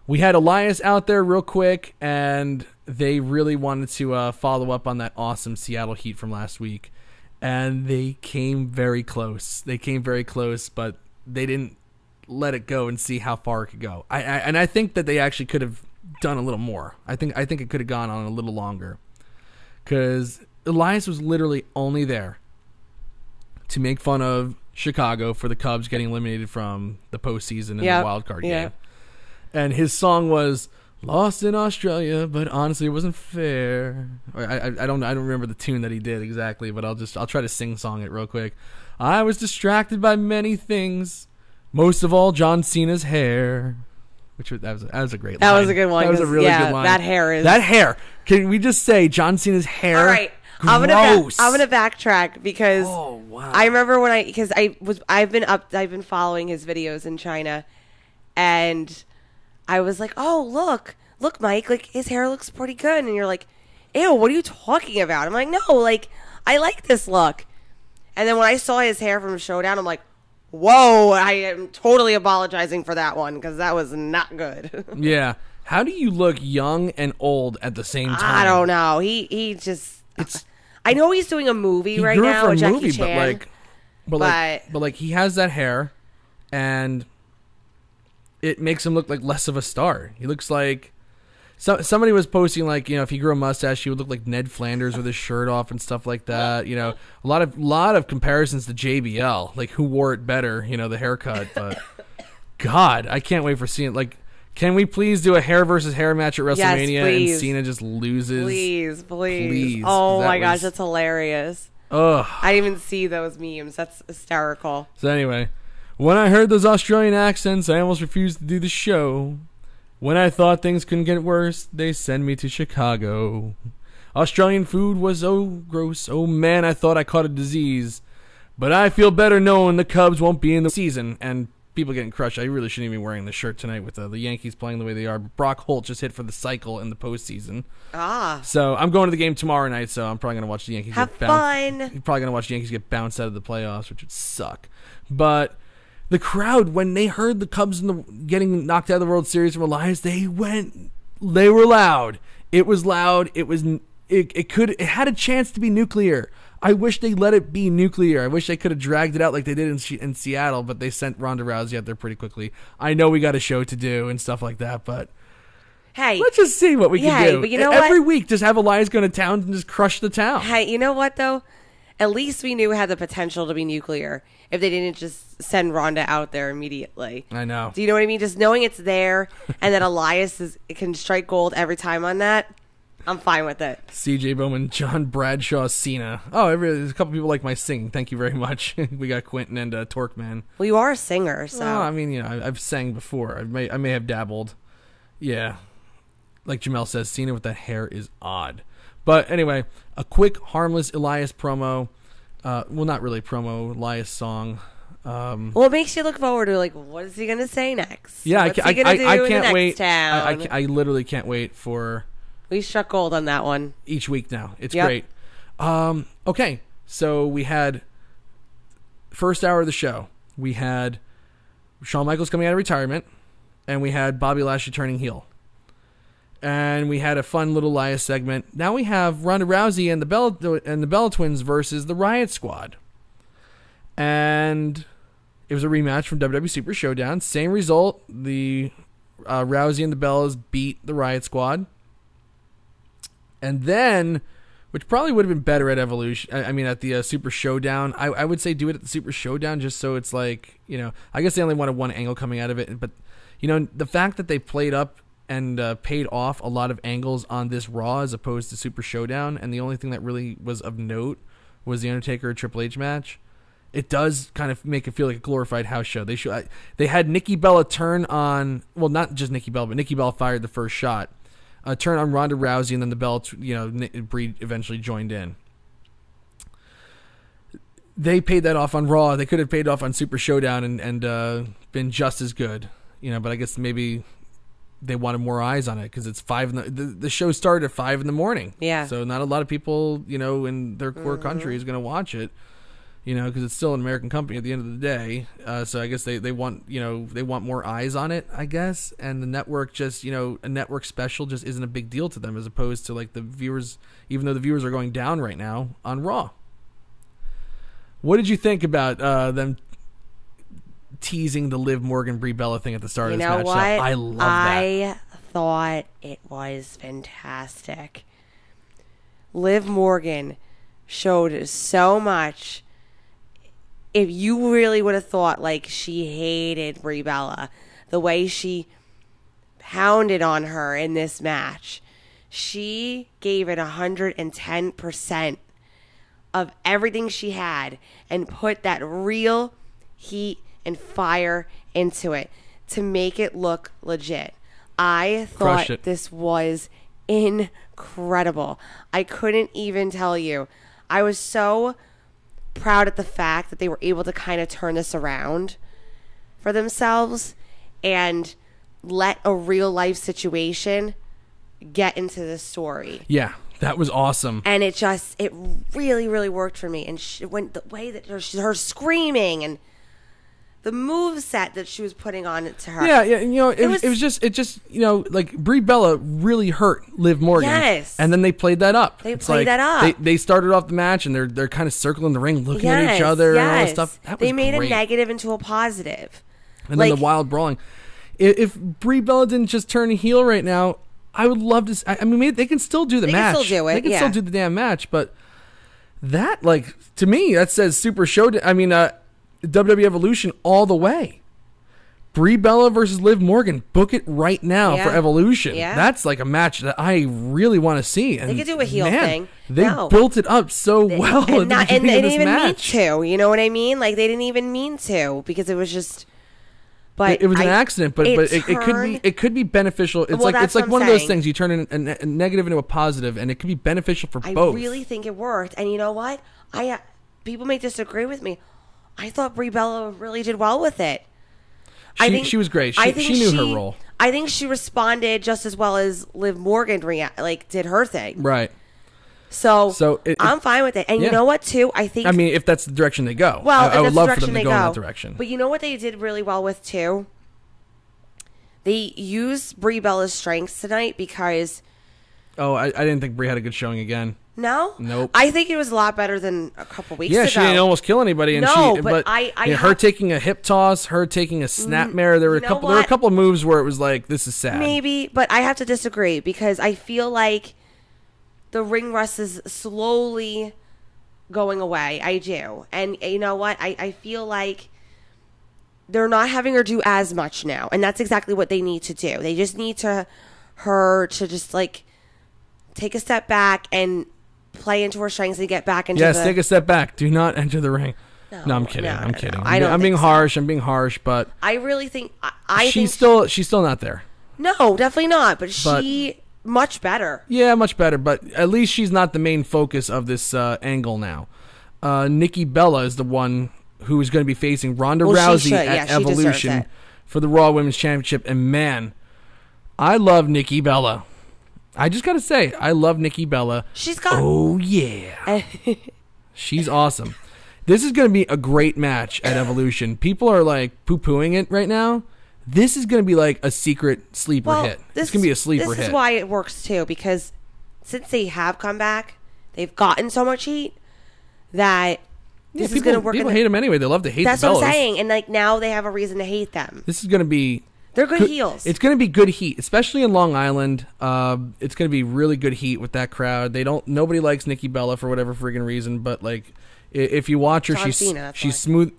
We had Elias out there real quick, and they really wanted to follow up on that awesome Seattle Heat from last week. And they came very close. But they didn't let it go and see how far it could go. I think that they actually could have done a little more. I think it could have gone on a little longer. Because Elias was literally only there to make fun of Chicago for the Cubs getting eliminated from the postseason in the wild card game. And his song was "Lost in Australia," but honestly, it wasn't fair. I don't remember the tune that he did exactly, but I'll try to sing song it real quick. I was distracted by many things, most of all John Cena's hair. That was a great line. That was a good one. That was a really good line. That hair. Can we just say John Cena's hair? All right. Gross. I'm gonna backtrack because I remember when I've been following his videos in China, and I was like, oh, look, Mike, like, his hair looks pretty good. And you're like, ew, what are you talking about? I'm like, no, like, I like this look. And then when I saw his hair from Showdown, I'm like, whoa, I am totally apologizing for that one, because that was not good. Yeah. How do you look young and old at the same time? I don't know. He just... I know he's doing a movie right now with Jackie Chan. But he has that hair, and... it makes him look like less of a star. He looks like somebody was posting like, if he grew a mustache, he would look like Ned Flanders with his shirt off and stuff like that. A lot of comparisons to JBL, like who wore it better, the haircut. But God, I can't wait for seeing like. Can we please do a hair versus hair match at WrestleMania and Cena just loses? Please. Oh my gosh, that's hilarious. Ugh. I didn't even see those memes. That's hysterical. So anyway, when I heard those Australian accents, I almost refused to do the show. When I thought things couldn't get worse, they sent me to Chicago. Australian food was so gross. Oh man, I thought I caught a disease. But I feel better knowing the Cubs won't be in the season. And people getting crushed. I really shouldn't even be wearing this shirt tonight with the Yankees playing the way they are. But Brock Holt just hit for the cycle in the postseason. So I'm going to the game tomorrow night, so I'm probably going to watch the Yankees get bounced. You're probably going to watch the Yankees get bounced out of the playoffs, which would suck. But the crowd, when they heard the Cubs getting knocked out of the World Series from Elias, they were loud. It was loud. It had a chance to be nuclear. I wish they let it be nuclear. I wish they could have dragged it out like they did in Seattle, but they sent Ronda Rousey out there pretty quickly. I know we got a show to do and stuff like that, but hey, let's just see what we can do. But you know Every week, just have Elias go to town and just crush the town. Hey, you know what, though? At least we knew it had the potential to be nuclear if they didn't just send Ronda out there immediately. I know. Do you know what I mean? Just knowing it's there and that Elias can strike gold every time on that, I'm fine with it. CJ Bowman, John Bradshaw, Cena. Oh, there's a couple people like my singing. Thank you very much. We got Quentin and Torqueman. Well, you are a singer, so. Well, I mean, I've sang before. I may have dabbled. Yeah. Like Jamel says, Cena with that hair is odd. But anyway, a quick, harmless Elias promo. Well, not really promo, Elias song. Well, it makes you look forward to, like, what is he going to say next? Yeah, What's he going to do in the next wait. town? I literally can't wait for... We struck gold on that one. Each week now. It's great. Okay, so we had first hour of the show. We had Shawn Michaels coming out of retirement, and we had Bobby Lashley turning heel. And we had a fun little Elias segment. Now we have Ronda Rousey and the Bella Twins versus the Riot Squad. And it was a rematch from WWE Super Showdown. Same result. The Rousey and the Bellas beat the Riot Squad. And then, which probably would have been better at Evolution, at the Super Showdown, I would say do it at the Super Showdown just so it's like, I guess they only wanted one angle coming out of it. But, the fact that they played up and paid off a lot of angles on this Raw as opposed to Super Showdown, and the only thing that really was of note was the Undertaker Triple H match, it does kind of make it feel like a glorified house show. They had Nikki Bella turn on, well, not just Nikki Bella, but Nikki Bella fired the first shot. Turn on Ronda Rousey, and then the Bella, Brie eventually joined in. They paid that off on Raw. They could have paid off on Super Showdown and been just as good, but I guess maybe they wanted more eyes on it because it's 5 in the show started at 5 in the morning. Yeah. So not a lot of people, in their core country is going to watch it. Because it's still an American company at the end of the day. So I guess they want, they want more eyes on it, I guess. And the network just, a network special just isn't a big deal to them as opposed to like the viewers, even though the viewers are going down right now on Raw. What did you think about them teasing the Liv Morgan Brie Bella thing at the start of this match? What? I love that. I thought it was fantastic. Liv Morgan showed so much. If you really would have thought like she hated Brie Bella, the way she pounded on her in this match, she gave it 110% of everything she had and put that real heat and fire into it to make it look legit. I thought this was incredible. I couldn't even tell you. I was so proud at the fact that they were able to kind of turn this around for themselves and let a real life situation get into the story. Yeah, that was awesome. And it really, really worked for me. And the way that her screaming and the moveset that she was putting on it to her. Yeah, it was just like Brie Bella really hurt Liv Morgan. Yes. And then they played that up. They started off the match and they're kind of circling the ring, looking at each other and all that stuff. That was They made great. a negative into a positive. And then the wild brawling. if Brie Bella didn't just turn heel right now, I would love to. I mean, maybe they can still do the match. They can still do it. They can still do the damn match. But that, like, to me, that says Super Showdown. I mean, WWE Evolution all the way. Brie Bella versus Liv Morgan. Book it right now for Evolution. Yeah. That's like a match that I really want to see. And they could do a heel thing. They built it up so well. And they didn't even mean to. You know what I mean? Like, they didn't even mean to, because it was just. But it was an accident, but it could be beneficial. It's like one of those things, you turn a negative into a positive, and it could be beneficial for both. I really think it worked, and you know what? People may disagree with me. I thought Brie Bella really did well with it. She was great. She knew her role. I think she responded just as well as Liv Morgan did her thing. Right. So I'm fine with it. And you know what, too? I mean, if that's the direction they go. Well, I would love for them to go in that direction. But you know what they did really well with, too? They used Brie Bella's strengths tonight because... Oh, I didn't think Brie had a good showing again. No? Nope. I think it was a lot better than a couple weeks ago. Yeah, she didn't almost kill anybody. And her taking a hip toss, her taking a snapmare, there were a couple of moves where it was like, this is sad. Maybe, but I have to disagree, because I feel like the ring rust is slowly going away. I do. And you know what? I feel like they're not having her do as much now. And that's exactly what they need to do. They just need her to just like take a step back and play into her strengths and get back into take a step back. Do not enter the ring. No, I'm kidding. I'm kidding. I'm being harsh. I'm being harsh, but I really think she's still not there. No, definitely not. But she much better. Yeah, much better. But at least she's not the main focus of this angle now. Nikki Bella is the one who is going to be facing Ronda Rousey at Evolution for the Raw Women's Championship. And man, I love Nikki Bella. I just got to say, I love Nikki Bella. Oh, yeah. She's awesome. This is going to be a great match at Evolution. People are like poo-pooing it right now. This is going to be like a secret sleeper hit. It's going to be a sleeper hit. This is why it works, too, because since they have come back, they've gotten so much heat that this is going to work. People hate them anyway. They love to hate the Bellas. That's what I'm saying. And like now they have a reason to hate them. This is going to be... They're good heels. It's going to be good heat, especially in Long Island. It's going to be really good heat with that crowd. Nobody likes Nikki Bella for whatever friggin' reason, but like if you watch her, she's smooth.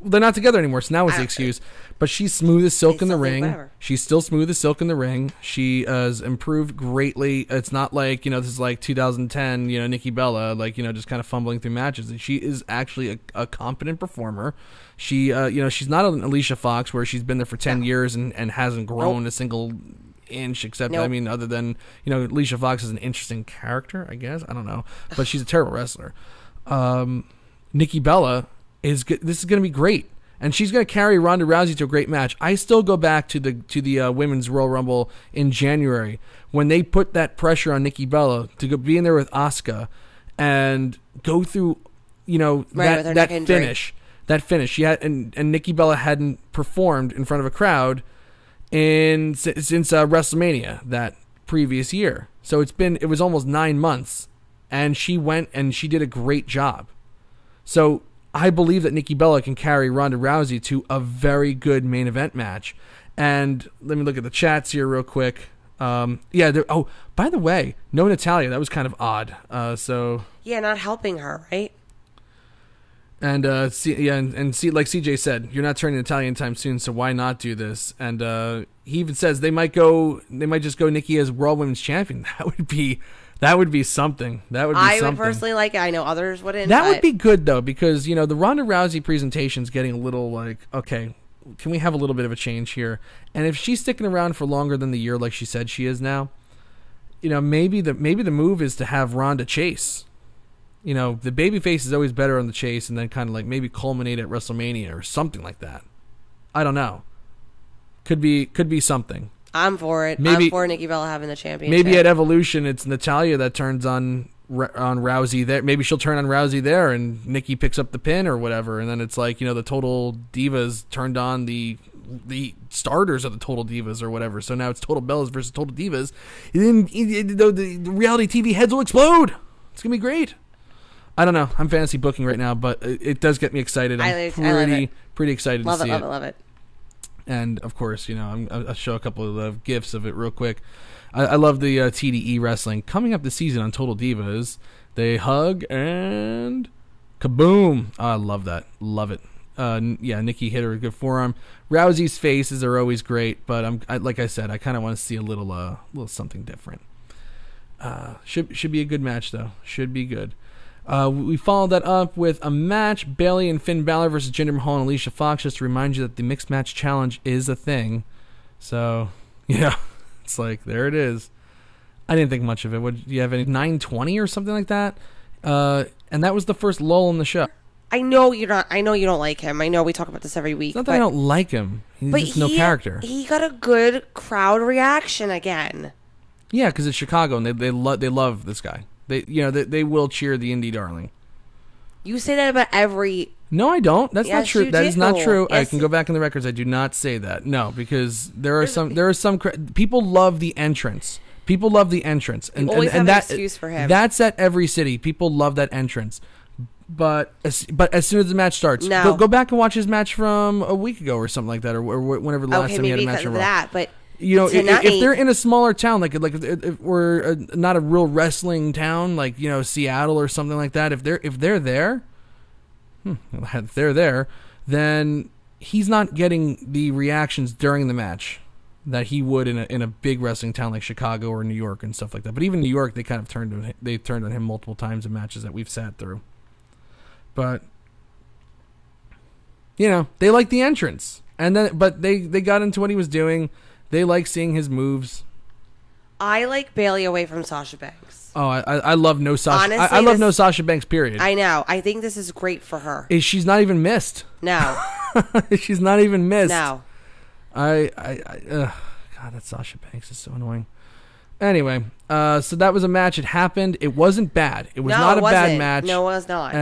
They're not together anymore, so now it's the excuse. But she's smooth as silk in the ring. Whatever. She's still smooth as silk in the ring. She has improved greatly. It's not like, this is like 2010, Nikki Bella, like, just kind of fumbling through matches. She is actually a competent performer. She, she's not an Alicia Fox where she's been there for 10 years and hasn't grown a single inch, except, other than, Alicia Fox is an interesting character, I guess. I don't know. But she's a terrible wrestler. Nikki Bella is good. This is going to be great. And she's going to carry Ronda Rousey to a great match. I still go back to the Women's Royal Rumble in January when they put that pressure on Nikki Bella to go be in there with Asuka and go through, that finish. That finish. She had, and Nikki Bella hadn't performed in front of a crowd since WrestleMania that previous year. So it was almost 9 months, and she went and she did a great job. So I believe that Nikki Bella can carry Ronda Rousey to a very good main event match. And let me look at the chats here real quick. By the way, no Natalya. That was kind of odd. Yeah, not helping her, right? And like CJ said, you're not turning Natalya anytime soon, so why not do this? And he even says they might just go Nikki as World Women's Champion. That would be something. I would personally like it. I know others wouldn't. That would be good though, because the Ronda Rousey presentation is getting a little like, okay, can we have a little bit of a change here? And if she's sticking around for longer than the year, like she said she is now, maybe the move is to have Ronda chase. The babyface is always better on the chase, and then kind of like maybe culminate at WrestleMania or something like that. I don't know. Could be something. I'm for it. I'm for Nikki Bella having the championship. Maybe at Evolution, it's Natalya that turns on Rousey there. Maybe she'll turn on Rousey there, and Nikki picks up the pin or whatever. And then it's like the Total Divas turned on the starters of the Total Divas or whatever. So now it's Total Bellas versus Total Divas. And then the reality TV heads will explode. It's gonna be great. I don't know. I'm fantasy booking right now, but it does get me excited. I'm pretty excited to see it. Love it. And of course, I'll show a couple of GIFs of it real quick. I love the TDE wrestling coming up this season on Total Divas. They hug and kaboom! I love that. Love it. Nikki hit her a good forearm. Rousey's faces are always great, but like I said, I kind of want to see a little something different. Should be a good match though. Should be good. We followed that up with a match: Bayley and Finn Balor versus Jinder Mahal and Alicia Fox. Just to remind you that the mixed match challenge is a thing. So yeah, it's like there it is. I didn't think much of it. What do you have? Any 920 or something like that? And that was the first lull in the show. I know you don't like him. I know we talk about this every week. It's not that I don't like him. He's just no character. He got a good crowd reaction again. Yeah, because it's Chicago and they love this guy. They will cheer the indie darling. You say that about every. No, I don't. That's not true. That is not true. Yes. I can go back in the records. I do not say that. No, because there are some people love the entrance. People love the entrance, and always have an excuse for him. That's at every city. People love that entrance. But as soon as the match starts, go back and watch his match from a week ago or something like that, or whenever the last time he had a match in Raw. That, but if they're in a smaller town, like if we're not a real wrestling town, like Seattle or something like that, if they're there, then he's not getting the reactions during the match that he would in a big wrestling town like Chicago or New York and stuff like that. But even New York, they kind of turned on him multiple times in matches that we've sat through. But they like the entrance, but they got into what he was doing. They like seeing his moves. I like Bayley away from Sasha Banks. Oh, I love no Sasha. Honestly, I love no Sasha Banks. Period. I know. I think this is great for her. She's not even missed. No, she's not even missed. No. God, that Sasha Banks is so annoying. Anyway, so that was a match. It happened. It wasn't bad. It was not a bad match. No, it was not.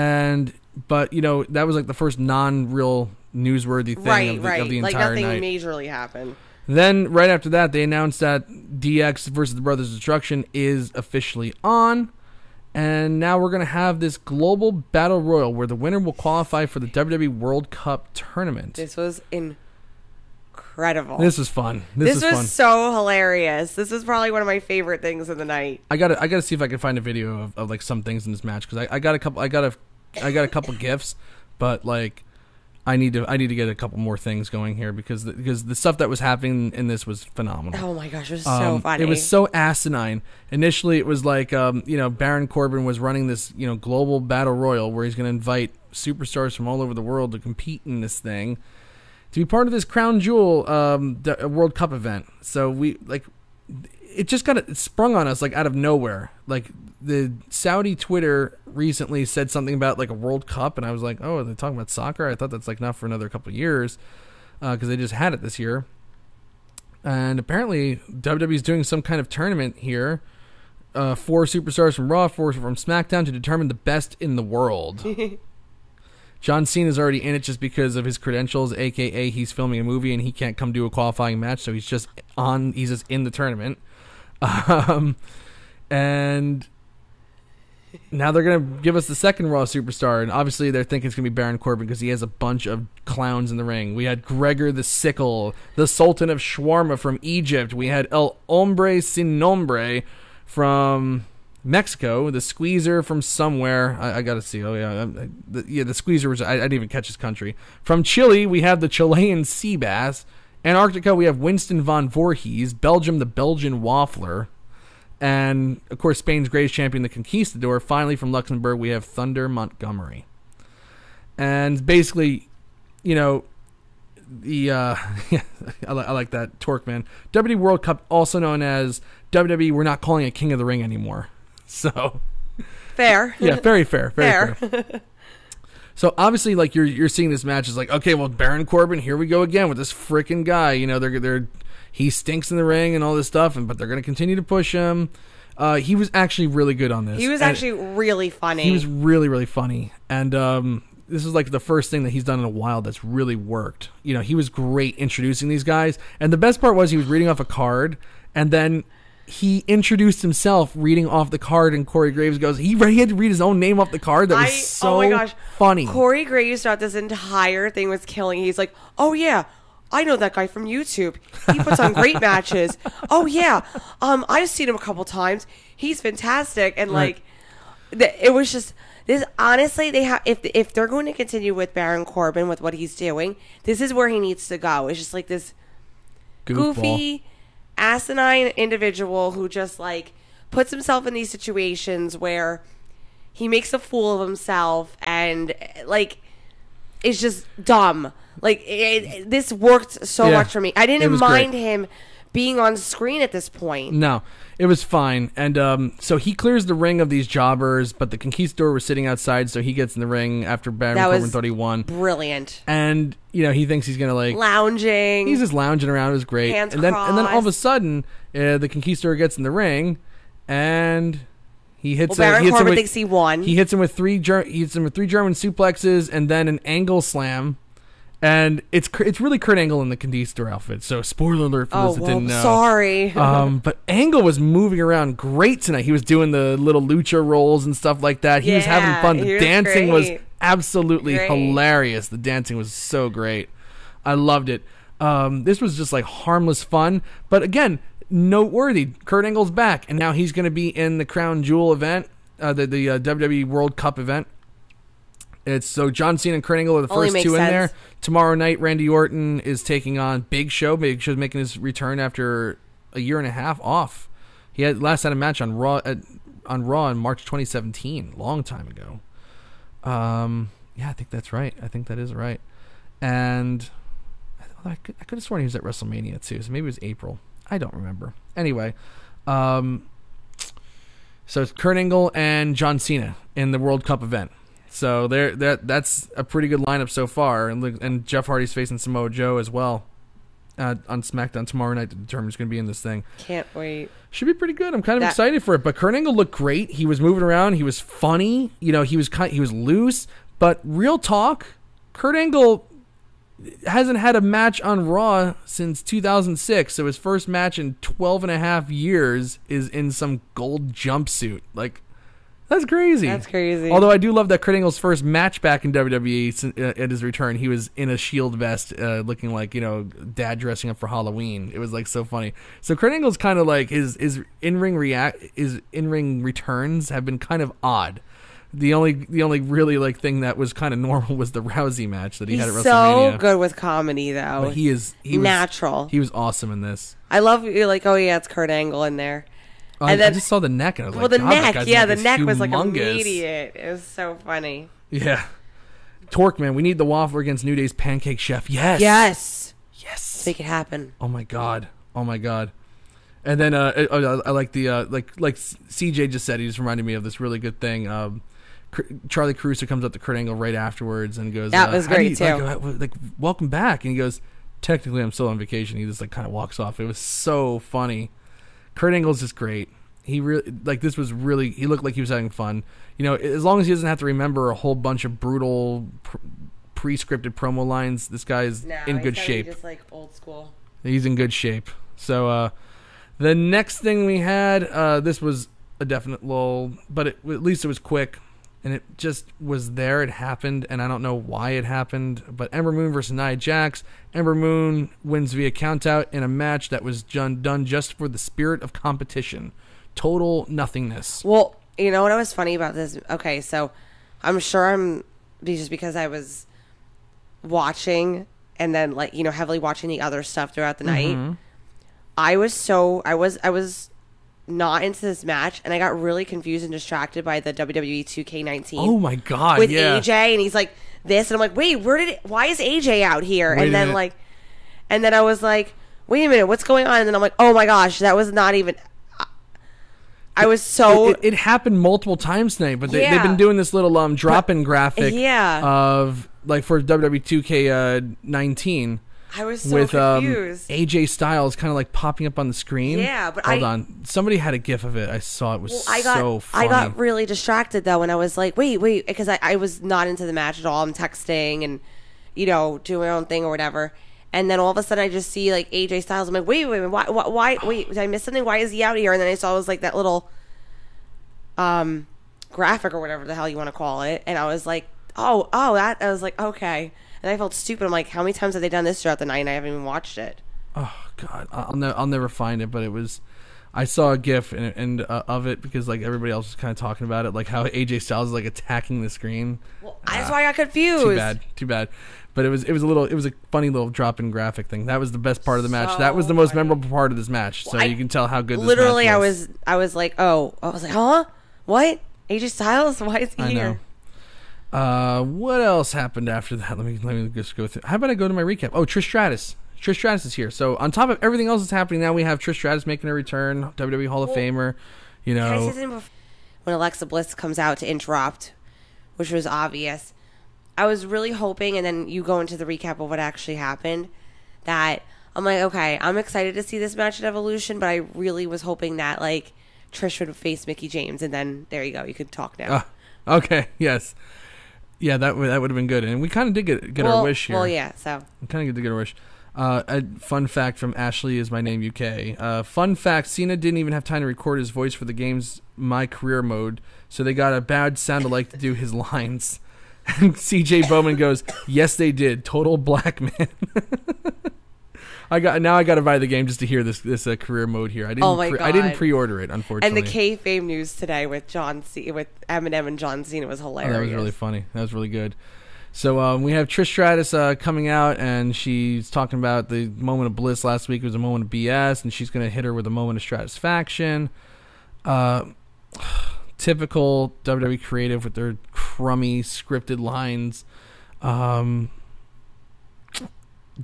But that was like the first non-real newsworthy thing of the entire like nothing night. majorly happened. Then right after that, they announced that DX versus the Brothers of Destruction is officially on. And now we're going to have this global battle royal where the winner will qualify for the WWE World Cup tournament. This was incredible. This was fun. This was fun. So hilarious. This is probably one of my favorite things of the night. I gotta see if I can find a video of like some things in this match, because I got a couple gifs, but like I need to get a couple more things going here because the stuff that was happening in this was phenomenal. Oh my gosh, it was so funny. It was so asinine. Initially, it was like Baron Corbin was running this global battle royal where he's going to invite superstars from all over the world to compete in this thing, to be part of this Crown Jewel World Cup event. So it just got sprung on us like out of nowhere. Like the Saudi Twitter recently said something about like a World Cup, and I was like, oh, are they talking about soccer? I thought that's like not for another couple of years because they just had it this year. And apparently WWE's doing some kind of tournament here. 4 superstars from Raw, 4 from SmackDown to determine the best in the world. John Cena's already in it just because of his credentials, a.k.a. he's filming a movie and he can't come do a qualifying match, so he's just in the tournament. And now they're going to give us the second Raw superstar, and obviously they're thinking it's going to be Baron Corbin because he has a bunch of clowns in the ring. We had Gregor the Sickle, the Sultan of Shawarma from Egypt. We had El Hombre Sin Nombre from Mexico, the Squeezer from somewhere. I got to see. Oh, yeah. The Squeezer was... I didn't even catch his country. From Chile, we have the Chilean Sea Bass. Antarctica, we have Winston von Voorhees. Belgium, the Belgian Waffler. And, of course, Spain's greatest champion, the Conquistador. Finally, from Luxembourg, we have Thunder Montgomery. And basically, I like that torque, man. WWE World Cup, also known as WWE, we're not calling it King of the Ring anymore. So fair. Yeah, very fair. Very fair. So obviously, like you're seeing this match is like, okay, well, Baron Corbin, here we go again with this freaking guy. He stinks in the ring and all this stuff, but they're going to continue to push him. He was actually really good on this. He was actually really funny. He was really, really funny. And this is like the first thing that he's done in a while that's really worked. He was great introducing these guys. And the best part was he was reading off a card, and then he introduced himself reading off the card, and Corey Graves goes, he had to read his own name off the card. That was so oh my gosh. funny. Corey Graves thought this entire thing was killing. He's like, oh yeah, I know that guy from YouTube. He puts on great matches. Oh yeah, I've seen him a couple times. He's fantastic, and like, it was just this. Honestly, they have if they're going to continue with Baron Corbin with what he's doing, this is where he needs to go. It's just like this goofy, asinine individual who just like puts himself in these situations where he makes a fool of himself and like is just dumb. Like this worked so much for me. I didn't mind him being on screen at this point. No, it was fine. And so he clears the ring of these jobbers, but the Conquistador was sitting outside, so he gets in the ring after Baron Corbin thought he won. Brilliant. And he thinks he's gonna like lounging. He's just lounging around. It was great. Hands and then crossed. all of a sudden, the Conquistador gets in the ring, and he hits. Baron Corbin thinks he won. He hits him with three German suplexes, and then an angle slam. And it's really Kurt Angle in the Conquistador outfit. So spoiler alert for those that didn't know. Sorry. But Angle was moving around great tonight. He was doing the little lucha rolls and stuff like that. He was having fun. The dancing was absolutely hilarious. The dancing was so great. I loved it. This was just like harmless fun. But again, noteworthy. Kurt Angle's back, and now he's going to be in the Crown Jewel event, the WWE World Cup event. It's so John Cena and Kurt Angle are the first two in there. Tomorrow night, Randy Orton is taking on Big Show. Big Show's making his return after a year and a half off. He had a match on Raw in March 2017, long time ago. I think that's right. I think that is right. And I could have sworn he was at WrestleMania too. So maybe it was April. I don't remember. Anyway, so it's Kurt Angle and John Cena in the World Cup event. So that's a pretty good lineup so far, and Jeff Hardy's facing Samoa Joe as well on SmackDown tomorrow night to determine who's going to be in this thing. Can't wait. Should be pretty good. I'm kind of excited for it. But Kurt Angle looked great. He was moving around. He was funny. He was loose. But real talk, Kurt Angle hasn't had a match on Raw since 2006. So his first match in 12 and a half years is in some gold jumpsuit. Like. That's crazy. That's crazy. Although I do love that Kurt Angle's first match back in WWE at his return, he was in a Shield vest, looking like dad dressing up for Halloween. It was like so funny. So Kurt Angle's kind of like his in-ring returns have been kind of odd. The only really like thing that was kind of normal was the Rousey match that he had at WrestleMania. So good with comedy though. But he was natural. He was awesome in this. I love you're like, oh yeah, it's Kurt Angle in there. And then, I just saw the neck, and I was like, the neck, the neck humongous. was like immediate. It was so funny. Yeah. Torque, man, we need the Waffler against New Day's Pancake Chef. Yes. Yes. Make it happen. Oh my god. And then I like the like CJ just said. He just reminded me of this really good thing. Charlie Caruso comes up to Kurt Angle right afterwards and goes, "That was great too. Like, welcome back." And he goes, "Technically, I'm still on vacation." He just like kind of walks off. It was so funny. Kurt Angle's just great. He really this was really. He looked like he was having fun. As long as he doesn't have to remember a whole bunch of brutal, pre-scripted promo lines, this guy is in good shape. Just like old school. He's in good shape. So the next thing we had, this was a definite lull, but at least it was quick, and it just was there. It happened, and I don't know why it happened. But Ember Moon versus Nia Jax. Ember Moon wins via countout in a match that was done just for the spirit of competition. Total nothingness. Well, you know what was funny about this? Okay, so I'm sure just because I was watching and then heavily watching the other stuff throughout the night. I was not into this match, and I got really confused and distracted by the WWE 2K19. Oh my god! With AJ, and he's like this, and I'm like, wait, why is AJ out here? And then I was like, wait a minute, what's going on? And then I'm like, oh my gosh, that was not even. I was so. It happened multiple times tonight, but they've been doing this little drop-in graphic of for WWE 2K19. I was so confused. AJ Styles kind of popping up on the screen. Yeah, but hold on. Somebody had a gif of it. I saw it. Was so funny. I got really distracted though, and I was like, wait, because I was not into the match at all. I'm texting and doing my own thing or whatever. And then all of a sudden I just see AJ Styles. I'm like, wait, why? Wait, did I miss something? Why is he out here? And then I saw it was that little graphic or whatever the hell you want to call it. And I was like, oh, that. I was like, okay. And And I felt stupid. I'm like, how many times have they done this throughout the night and I haven't even watched it? Oh, God. I'll never find it, but it was... I saw a GIF and of it because like everybody else was kind of talking about it, like how AJ Styles is like attacking the screen. Well, that's why I got confused. Too bad. But it was a funny little drop in graphic thing. That was the best part of the match. That was the most memorable part of this match. So you can tell how good. Literally, this match was. I was like, huh? What? AJ Styles? Why is he here? What else happened after that? Let me just go through. How about I go to my recap? Oh, Trish Stratus. Trish Stratus is here. So on top of everything else that's happening now, we have Trish Stratus making a return, WWE Hall of Famer. You know, when Alexa Bliss comes out to interrupt, which was obvious, I was really hoping, and then you go into the recap of what actually happened, that I'm like, okay, I'm excited to see this match at Evolution, but I really was hoping that like Trish would face Mickie James, and then there you go, you could talk now. Okay, yes. Yeah, that would have been good, and we kind of did get our wish here. Well, yeah, so we kind of get to get our wish. A fun fact from Ashley is my name UK. Fun fact: Cena didn't even have time to record his voice for the game's My Career mode, so they got a bad sound-alike to do his lines. And CJ Bowman goes, "Yes, they did. Total black man." I got to buy the game just to hear this career mode here. I didn't pre-order it, unfortunately. And the kayfabe news today with with Eminem and John Cena was hilarious. That was really funny. That was really good. So we have Trish Stratus coming out, and she's talking about the moment of bliss last week. It was a moment of BS, and she's going to hit her with a moment of stratisfaction. Typical WWE creative with their crummy scripted lines.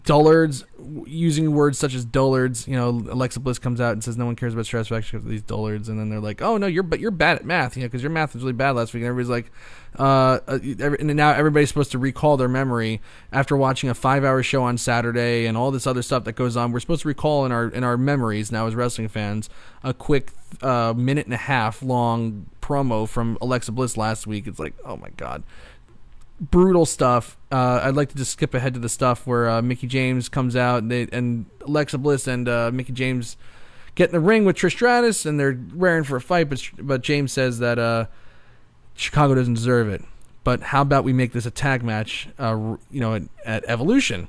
Dullards, using words such as dullards. You know, Alexa Bliss comes out and says no one cares about stratisfaction because of these dullards, and then they're like, "Oh no, you're bad at math, you know, because your math was really bad last week." And everybody's like, and now everybody's supposed to recall their memory after watching a 5-hour show on Saturday and all this other stuff that goes on. We're supposed to recall in our memories now as wrestling fans a quick minute and a half long promo from Alexa Bliss last week. It's like, oh my God. Brutal stuff. I'd like to just skip ahead to the stuff where Mickie James comes out and Alexa Bliss and Mickie James get in the ring with Trish Stratus, and they're raring for a fight, but James says that Chicago doesn't deserve it. But how about we make this a tag match, at Evolution?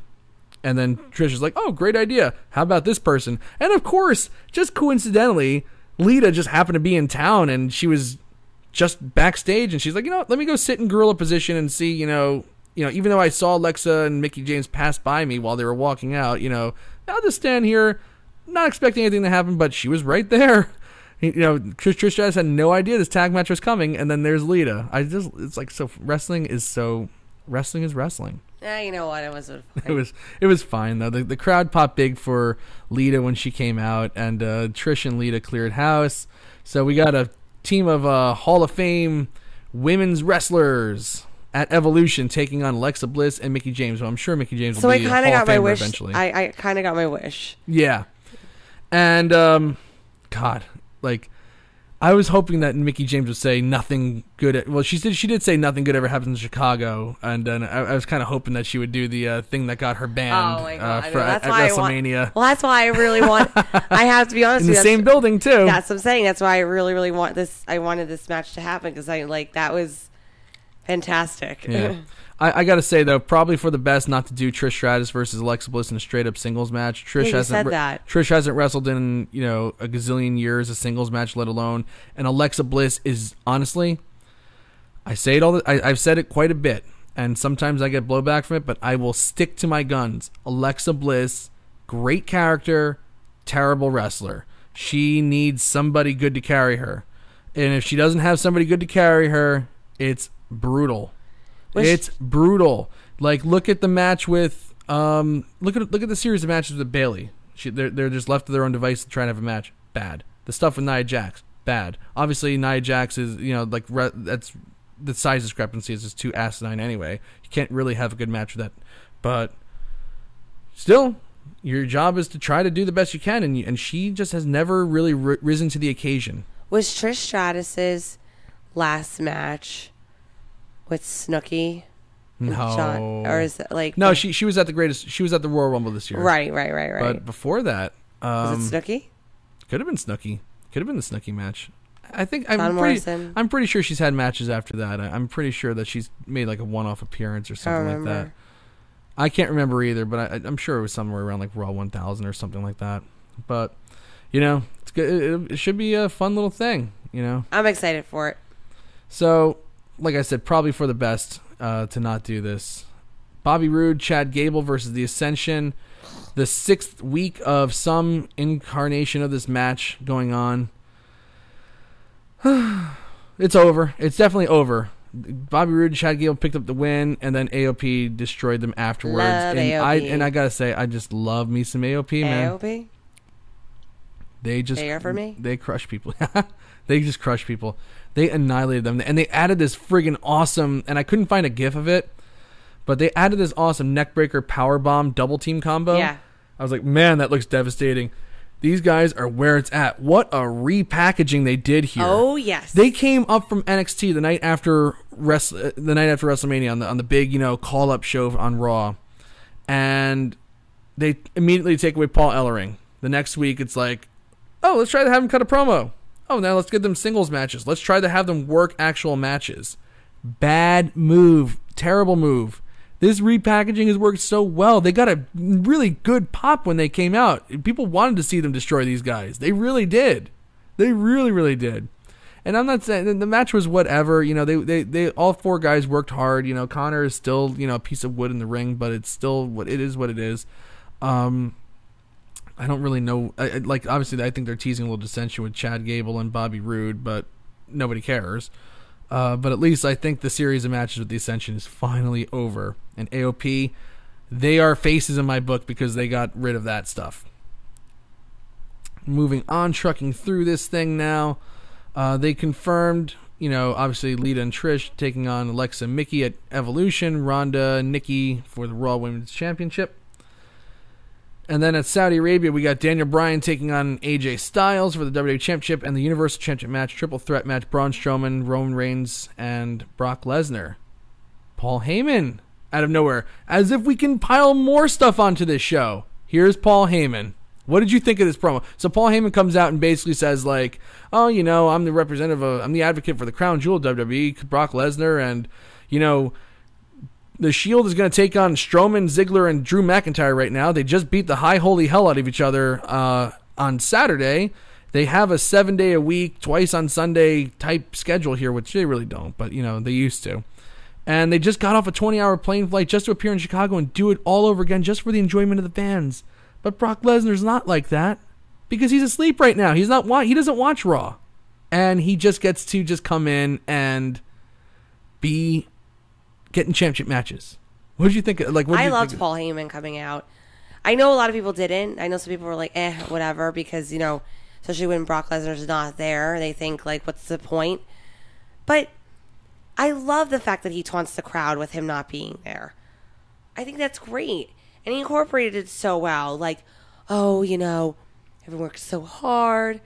And then Trish is like, oh, great idea. How about this person? And of course, just coincidentally, Lita just happened to be in town, and she was just backstage, and she's like, let me go sit in gorilla position and see, even though I saw Alexa and Mickie James pass by me while they were walking out, I'll just stand here, not expecting anything to happen, but she was right there. Trish Stratus had no idea this tag match was coming, and then there's Lita. It's like, so wrestling is wrestling. Yeah, you know what? It was fine. It was fine though. The crowd popped big for Lita when she came out, and Trish and Lita cleared house. So we got a team of Hall of Fame women's wrestlers at Evolution taking on Alexa Bliss and Mickie James. Well, I'm sure Mickie James will be a Hall of Famer eventually. I kind of got my wish. Yeah. And, God, like, I was hoping that Mickie James would say nothing good. She did say nothing good ever happens in Chicago, and then I was kind of hoping that she would do the thing that got her banned at WrestleMania. That's why I really want. I have to be honest. In the same building too. That's what I'm saying. That's why I really, really want this. I wanted this match to happen because that was fantastic. Yeah. I got to say, though, probably for the best not to do Trish Stratus versus Alexa Bliss in a straight-up singles match. Trish hasn't wrestled in, a gazillion years, a singles match, let alone. And Alexa Bliss is, honestly, I say it I've said it quite a bit, and sometimes I get blowback from it, but I will stick to my guns. Alexa Bliss, great character, terrible wrestler. She needs somebody good to carry her. And if she doesn't have somebody good to carry her, it's brutal. It's brutal. Like, look at the match with look at the series of matches with Bayley. They're just left to their own device to try and have a match. Bad. The stuff with Nia Jax. Bad. Obviously, Nia Jax is that's the size discrepancy is just too asinine anyway. You can't really have a good match with that. But still, your job is to try to do the best you can, and she just has never really risen to the occasion. Was Trish Stratus's last match with Snooki? No. John, or is it like... No, she was at the Royal Rumble this year. Right. But before that... was it Snooki? Could have been Snooki. Could have been the Snooki match. I'm pretty sure she's had matches after that. I'm pretty sure that she's made like a one-off appearance or something like that. I can't remember either, but I'm sure it was somewhere around like Raw 1000 or something like that. But, it's good. It should be a fun little thing, I'm excited for it. So, like I said, probably for the best to not do this. Bobby Roode, Chad Gable versus The Ascension. The 6th week of some incarnation of this match going on. It's over. It's definitely over. Bobby Roode and Chad Gable picked up the win, and then AOP destroyed them afterwards. Love AOP. I gotta say, I just love me some AOP, man. AOP? They are for me? They crush people. They just crush people. They annihilated them, and they added this friggin' awesome, and I couldn't find a gif of it, but they added this awesome neckbreaker powerbomb double team combo. Yeah. I was like, man, that looks devastating. These guys are where it's at. What a repackaging they did here. Oh, yes. They came up from NXT the night after WrestleMania on the big, call-up show on Raw. And they immediately take away Paul Ellering. The next week, it's like, oh, let's try to have them cut a promo. Oh, now let's get them singles matches. Let's try to have them work actual matches. Bad move. Terrible move. This repackaging has worked so well. They got a really good pop when they came out. People wanted to see them destroy these guys. They really did. They really, really did. And I'm not saying the match was whatever. They all 4 guys worked hard. Connor is still, a piece of wood in the ring, but it's still what it is. What it is. I don't really know. Obviously, I think they're teasing a little dissension with Chad Gable and Bobby Roode, but nobody cares. But at least I think the series of matches with the Ascension is finally over. And AOP, they are faces in my book because they got rid of that stuff. Moving on, trucking through this thing now. They confirmed, obviously Lita and Trish taking on Alexa and Mickey at Evolution, Ronda and Nikki for the Raw Women's Championship. And then at Saudi Arabia, we got Daniel Bryan taking on AJ Styles for the WWE Championship and the Universal Championship match, triple threat match, Braun Strowman, Roman Reigns, and Brock Lesnar. Paul Heyman, out of nowhere, as if we can pile more stuff onto this show. Here's Paul Heyman. What did you think of this promo? So Paul Heyman comes out and basically says, like, oh, I'm the representative I'm the advocate for the crown jewel of WWE, Brock Lesnar, and, the Shield is going to take on Strowman, Ziggler, and Drew McIntyre right now. They just beat the high holy hell out of each other on Saturday. They have a 7-day-a-week, twice on Sunday type schedule here, which they really don't, but, they used to. And they just got off a 20-hour plane flight just to appear in Chicago and do it all over again just for the enjoyment of the fans. But Brock Lesnar's not like that because he's asleep right now. He doesn't watch Raw. And he just gets to just come in and be getting championship matches. What did you think? I loved Paul Heyman coming out. I know a lot of people didn't. I know some people were like, whatever, because, especially when Brock Lesnar's not there, they think, like, what's the point? But I love the fact that he taunts the crowd with him not being there. I think that's great. And he incorporated it so well. Like, everyone worked so hard,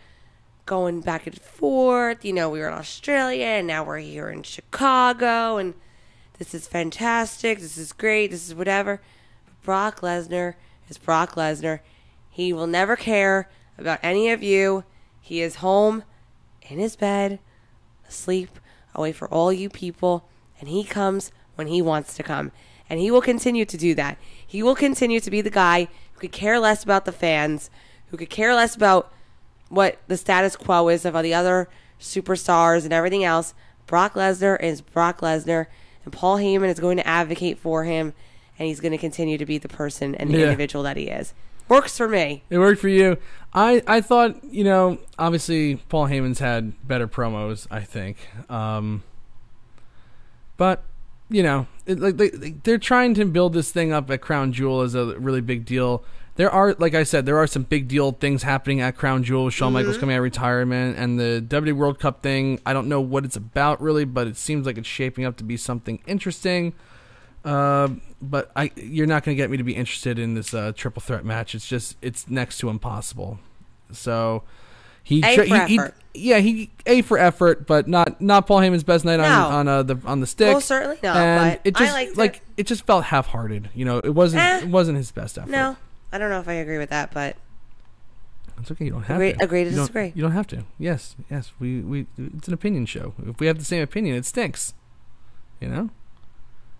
going back and forth. We were in Australia, and now we're here in Chicago, and this is fantastic. This is great. This is whatever. But Brock Lesnar is Brock Lesnar. He will never care about any of you. He is home in his bed, asleep, away for all you people. And he comes when he wants to come. And he will continue to do that. He will continue to be the guy who could care less about the fans, who could care less about what the status quo is of all the other superstars and everything else. Brock Lesnar is Brock Lesnar. And Paul Heyman is going to advocate for him, and he's going to continue to be the person and the individual that he is. Works for me. It worked for you. I thought, obviously Paul Heyman's had better promos, I think. But, they're trying to build this thing up at Crown Jewel as a really big deal. There are, like I said, there are some big deal things happening at Crown Jewel with Shawn Michaels coming out of retirement and the WWE World Cup thing. I don't know what it's about really, but it seems like it's shaping up to be something interesting. But you're not going to get me to be interested in this triple threat match. It's next to impossible. So he A for effort, but not Paul Heyman's best night on the stick. Well, certainly not. And but it just I liked it just felt half-hearted. It wasn't his best effort. No. I don't know if I agree with that, but it's okay. You don't have to agree to disagree. You don't have to. Yes. We it's an opinion show. If we have the same opinion, it stinks.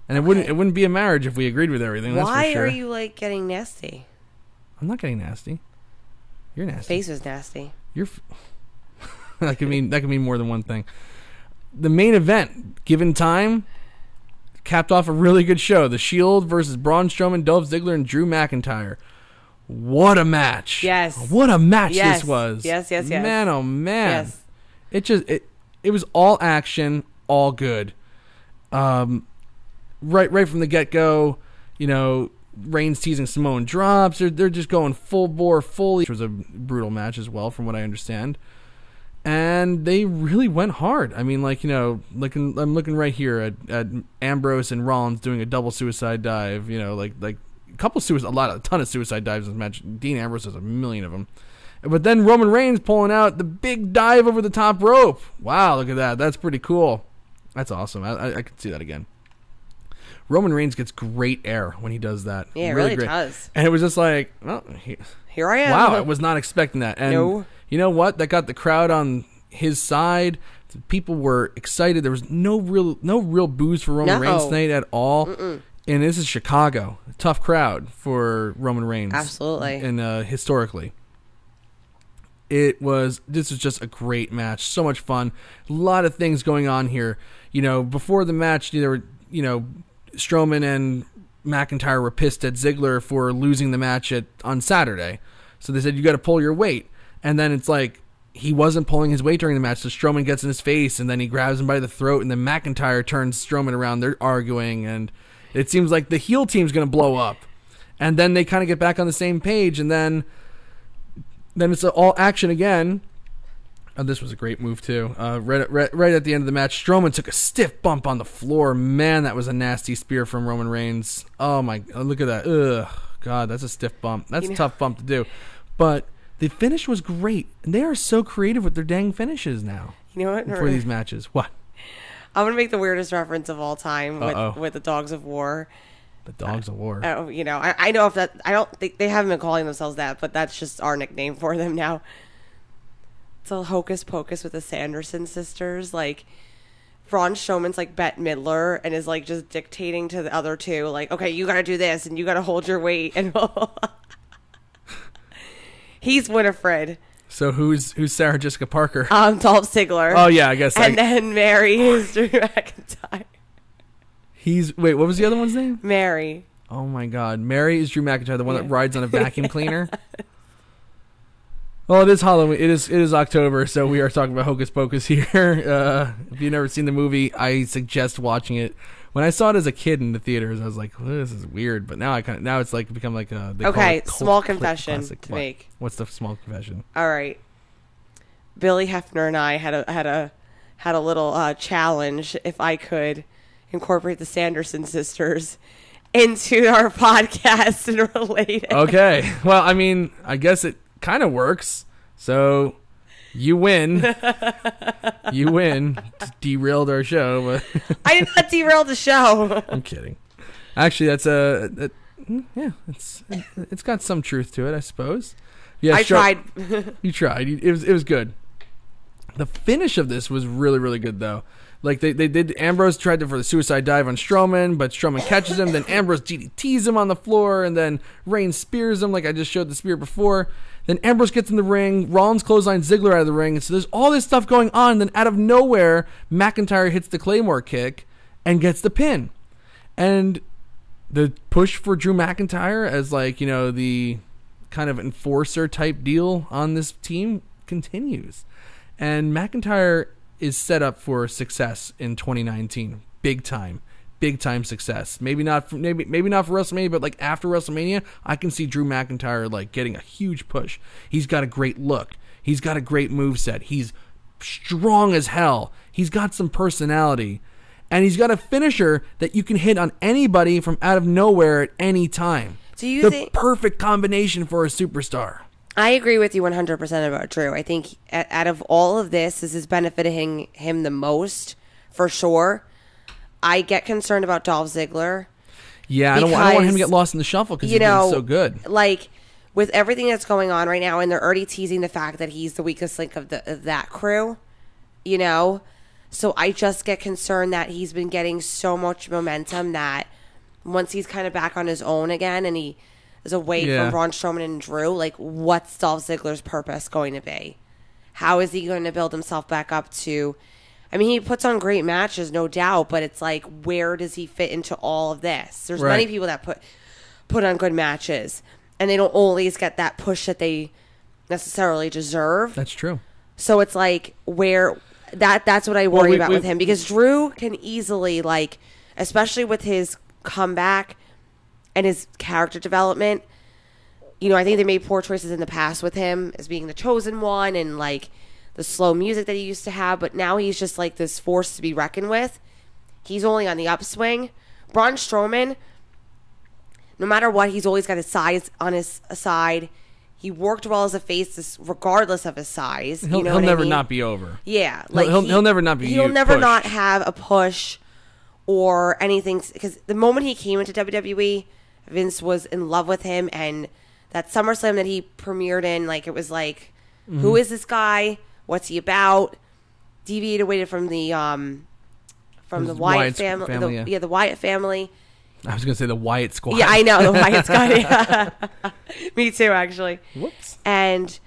And it wouldn't be a marriage if we agreed with everything. That's Why for sure. are you like getting nasty? I'm not getting nasty. You're nasty. Face is nasty. That could mean more than one thing. The main event, given time, capped off a really good show. The Shield versus Braun Strowman, Dolph Ziggler, and Drew McIntyre. What a match! Yes. What a match this was. Yes. Man, oh man. Yes. It was all action, all good. Right from the get go, Reigns teasing Samoan drops. They're just going full bore, fully. Which was a brutal match as well, from what I understand. And they really went hard. I mean, I'm looking right here at Ambrose and Rollins doing a double suicide dive. A ton of suicide dives in this match. Dean Ambrose has a million of them. But then Roman Reigns pulling out the big dive over the top rope. Wow, look at that. That's pretty cool. That's awesome. I could see that again. Roman Reigns gets great air when he does that. Yeah, it really does. And it was just like, well, here I am. Wow, I was not expecting that. And no. You know what? That got the crowd on his side. People were excited. There was no real booze for Roman Reigns tonight at all. Mm-mm. And this is Chicago. A tough crowd for Roman Reigns. Absolutely. And historically. This was just a great match. So much fun. A lot of things going on here. Before the match, there were, Strowman and McIntyre were pissed at Ziggler for losing the match on Saturday. So they said, you got to pull your weight. And then it's like, he wasn't pulling his weight during the match, so Strowman gets in his face, and then he grabs him by the throat, and then McIntyre turns Strowman around. They're arguing, and it seems like the heel team's going to blow up. And then they kind of get back on the same page, and then it's all action again. Oh, this was a great move, too. Right at the end of the match, Strowman took a stiff bump on the floor. Man, that was a nasty spear from Roman Reigns. Oh, my... Look at that. Ugh. God, that's a stiff bump. That's a tough bump to do. But the finish was great. And they are so creative with their dang finishes now. You know what? For these matches. What? I'm going to make the weirdest reference of all time with the Dogs of War. The Dogs of War. I know if that... I don't think... They haven't been calling themselves that, but that's just our nickname for them now. It's a hocus pocus with the Sanderson sisters. Like, Braun Strowman's like Bette Midler and is like just dictating to the other two, like, okay, you got to do this and you got to hold your weight. And he's Winifred. So who's Sarah Jessica Parker? Dolph Ziggler. Oh yeah, I guess. And then Mary is Drew McIntyre. Wait, what was the other one's name? Mary. Oh my God, Mary is Drew McIntyre, the one that rides on a vacuum cleaner. Well, it is Halloween. It is October, so we are talking about Hocus Pocus here. If you've never seen the movie, I suggest watching it. When I saw it as a kid in the theaters, I was like, well, "This is weird." But now it's like become like a small confession to make. What's the small confession? All right, Billy Hefner and I had a little challenge. If I could incorporate the Sanderson sisters into our podcast and relate it. Okay. Well, I mean, I guess it kind of works. So you win. Derailed our show, but I did not derail the show. I'm kidding. Actually, that's it's got some truth to it, I suppose. Yeah, I tried. You tried. It was good. The finish of this was really, really good, though. Like they did. Ambrose tried for the suicide dive on Strowman, but Strowman catches him. Then Ambrose DDTs him on the floor, and then Reigns spears him, like I just showed the spear before. Then Ambrose gets in the ring. Rollins clotheslines Ziggler out of the ring. And so there's all this stuff going on. And then out of nowhere, McIntyre hits the Claymore kick and gets the pin. And the push for Drew McIntyre as the kind of enforcer type deal on this team continues. And McIntyre is set up for success in 2019. Big time success. Maybe not for WrestleMania, but after WrestleMania, I can see Drew McIntyre getting a huge push. He's got a great look. He's got a great moveset. He's strong as hell. He's got some personality. And he's got a finisher that you can hit on anybody from out of nowhere at any time. Do you think perfect combination for a superstar? I agree with you 100% about Drew. I think out of all of this is benefiting him the most, for sure. I get concerned about Dolph Ziggler. Yeah, I don't want him to get lost in the shuffle because he's been so good. With everything that's going on right now, and they're already teasing the fact that he's the weakest link of that crew, So So I just get concerned that he's been getting so much momentum that once he's kind of back on his own again and he is away from Braun Strowman and Drew, like, what's Dolph Ziggler's purpose going to be? How is he going to build himself back up to... I mean, he puts on great matches, no doubt, but it's like, where does he fit into all of this? There's many people that put on good matches, and they don't always get that push that they necessarily deserve. That's true. So it's like, where... That's what I worry about with him, because Drew can easily, like, especially with his comeback and his character development, you know, I think they made poor choices in the past with him as being the chosen one and, like, the slow music that he used to have, but now he's just, like, this force to be reckoned with. He's only on the upswing. Braun Strowman, no matter what, he's always got his size on his side. He worked well as a face, regardless of his size. He'll never not be over. Yeah, like he'll never not be. He'll never pushed. not have a push or anything. Because the moment he came into WWE, Vince was in love with him, and that SummerSlam that he premiered in, like, it was like, who is this guy? What's he about? Deviated away from the Wyatt family. The Wyatt family. I was going to say the Wyatt Squad. Yeah, I know, the Wyatt Squad. Yeah. Me too, actually. Whoops. And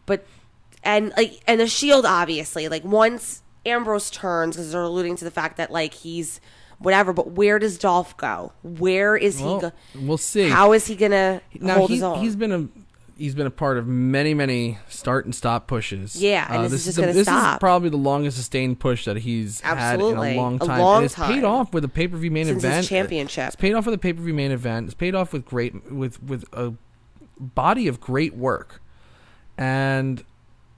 the Shield, obviously, like, once Ambrose turns, because they're alluding to the fact that, like, he's whatever, but where does Dolph go? Where is he? We'll see. How is he gonna hold his own? He's been a part of many start and stop pushes. Yeah, and this is just going to stop. This is probably the longest sustained push that he's had in a long time. And it's paid off with a pay-per-view main since event. His championship. It's paid off with a pay-per-view main event. It's paid off with with a body of great work. And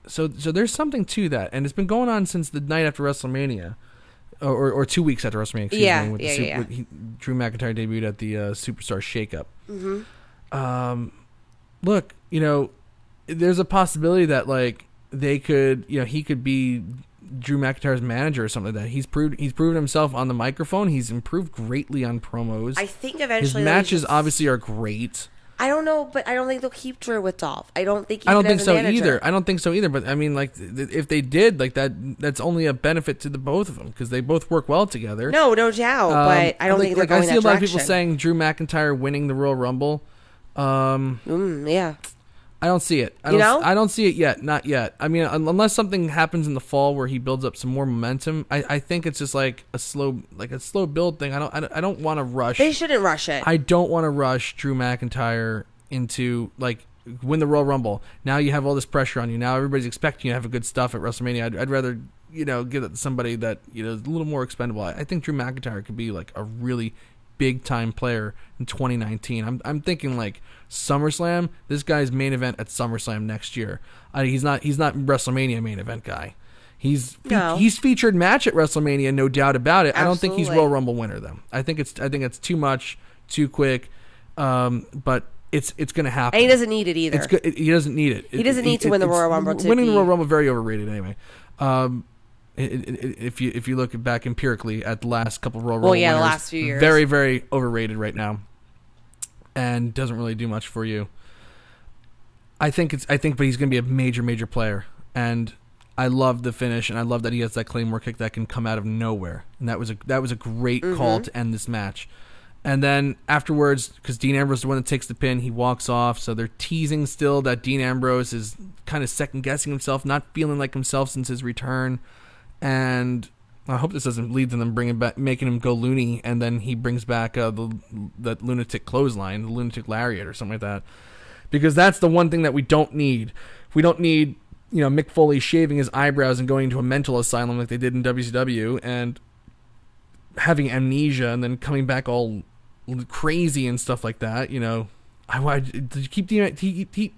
so there's something to that. And it's been going on since the night after WrestleMania. Or 2 weeks after WrestleMania, excuse me. Drew McIntyre debuted at the Superstar Shakeup. Mm-hmm. Look, you know, there's a possibility that, like, they could, you know, he could be Drew McIntyre's manager or something like that. He's proven himself on the microphone. He's improved greatly on promos. I think eventually his matches obviously are great. I don't know, but I don't think they'll keep Drew with Dolph. I don't think so either. I don't think so either. But I mean, like, if they did, like, that's only a benefit to the both of them because they both work well together. No doubt. But I don't think they're going that direction. I see a lot of people saying Drew McIntyre winning the Royal Rumble. Yeah. I don't see it. I don't see it yet. Not yet. I mean, unless something happens in the fall where he builds up some more momentum, I think it's just like a slow build thing. I don't want to rush. They shouldn't rush it. I don't want to rush Drew McIntyre into, like, win the Royal Rumble. Now you have all this pressure on you. Now everybody's expecting you to have a good stuff at WrestleMania. I'd rather, you know, give it to somebody that, you know, is a little more expendable. I think Drew McIntyre could be, like, a really big time player in 2019. I'm thinking, like, SummerSlam. This guy's main event at SummerSlam next year. He's not WrestleMania main event guy. He's featured match at WrestleMania, no doubt about it. Absolutely. I don't think he's Royal Rumble winner though. I think it's too much, too quick. But it's going to happen. And he doesn't need it either. He doesn't need it. He doesn't need to win the Royal Rumble. Winning the Royal Rumble very overrated anyway. If you look back empirically at the last couple of Royal Rumble winners, the last few years, very, very overrated right now, and doesn't really do much for you. But he's going to be a major player, and I love the finish, and I love that he has that Claymore kick that can come out of nowhere, and that was a great call to end this match. And then afterwards, because Dean Ambrose is the one that takes the pin, he walks off. So they're teasing still that Dean Ambrose is kind of second guessing himself, not feeling like himself since his return. And I hope this doesn't lead to them making him go loony, and then he brings back that lunatic clothesline, the lunatic lariat, or something like that. Because that's the one thing that we don't need. We don't need, you know, Mick Foley shaving his eyebrows and going into a mental asylum like they did in WCW, and having amnesia, and then coming back all crazy and stuff like that. You know, I keep Dean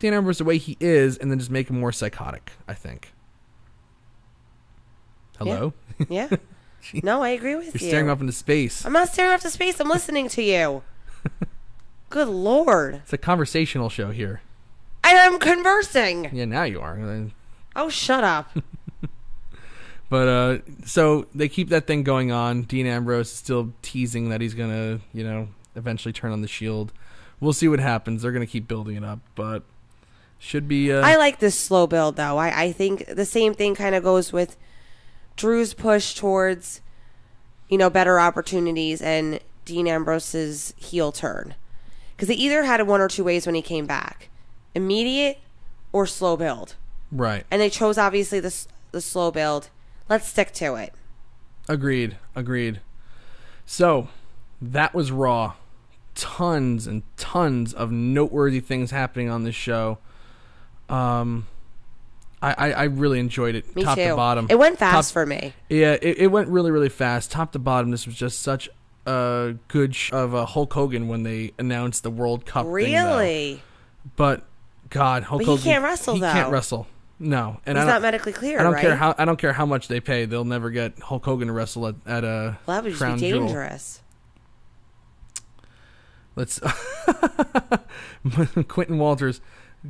Ambrose the way he is, and then just make him more psychotic, I think. Hello? Yeah. No, I agree with you. You're staring off into space. I'm not staring off into space. I'm listening to you. Good Lord. It's a conversational show here. I am conversing. Yeah, now you are. Oh, shut up. But, so they keep that thing going on. Dean Ambrose is still teasing that he's going to, you know, eventually turn on the Shield. We'll see what happens. They're going to keep building it up, but should be... I like this slow build, though. I think the same thing kind of goes with Drew's push towards, better opportunities and Dean Ambrose's heel turn. Because they either had it one or two ways when he came back. Immediate or slow build. Right. And they chose, obviously, the slow build. Let's stick to it. Agreed. So, that was Raw. Tons and tons of noteworthy things happening on this show. I really enjoyed it. Me top too. to bottom. It went fast for me. Yeah, it went really, really fast. Top to bottom, this was just such a good of Hulk Hogan when they announced the World Cup Really? thing, but, God, Hulk Hogan... He can't wrestle, though. He can't wrestle. No. And he's not medically clear, right? I don't care how much they pay. They'll never get Hulk Hogan to wrestle at a Well, that would just Crown be Jewel. dangerous. Let's... Quentin Walters...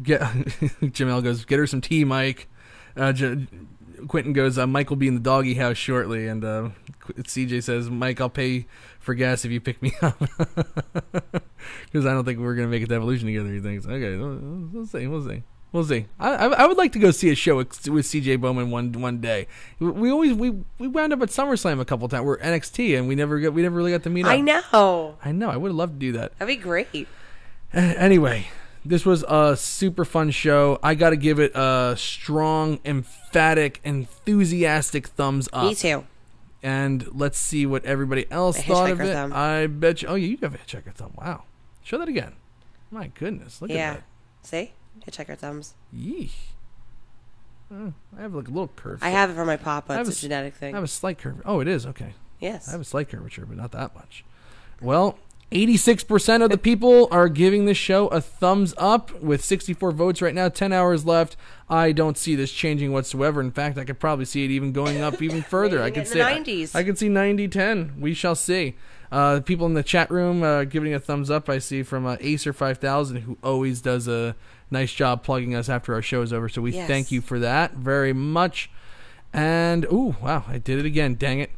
Jamel goes, get her some tea, Mike. Quentin goes, Mike will be in the doggy house shortly. And CJ says, Mike, I'll pay for gas if you pick me up. Because I don't think we're going to make it to Evolution together, he thinks. Okay, we'll see. I would like to go see a show with CJ Bowman one day. We wound up at SummerSlam a couple times. We're NXT, and we never really got to meet up. I know. I would have loved to do that. That'd be great. Anyway, this was a super fun show. I got to give it a strong, emphatic, enthusiastic thumbs up. Me too. And let's see what everybody else thought of it. Thumb. I bet you. Oh, yeah, you have a hitchhiker thumb. Wow. Show that again. My goodness. Look at that. See? Hitchhiker thumbs. Yeesh. I have like a little curve. I have it for my papa. It's a genetic thing. I have a slight curve. Oh, it is? Okay. Yes. I have a slight curvature, but not that much. Well, 86% of the people are giving this show a thumbs up with 64 votes right now. 10 hours left. I don't see this changing whatsoever. In fact, I could probably see it even going up even further. I could see 90s. I could see 90-10. We shall see. People in the chat room giving a thumbs up. I see from Acer 5000, who always does a nice job plugging us after our show is over. So we thank you for that very much. And ooh, wow, I did it again. Dang it.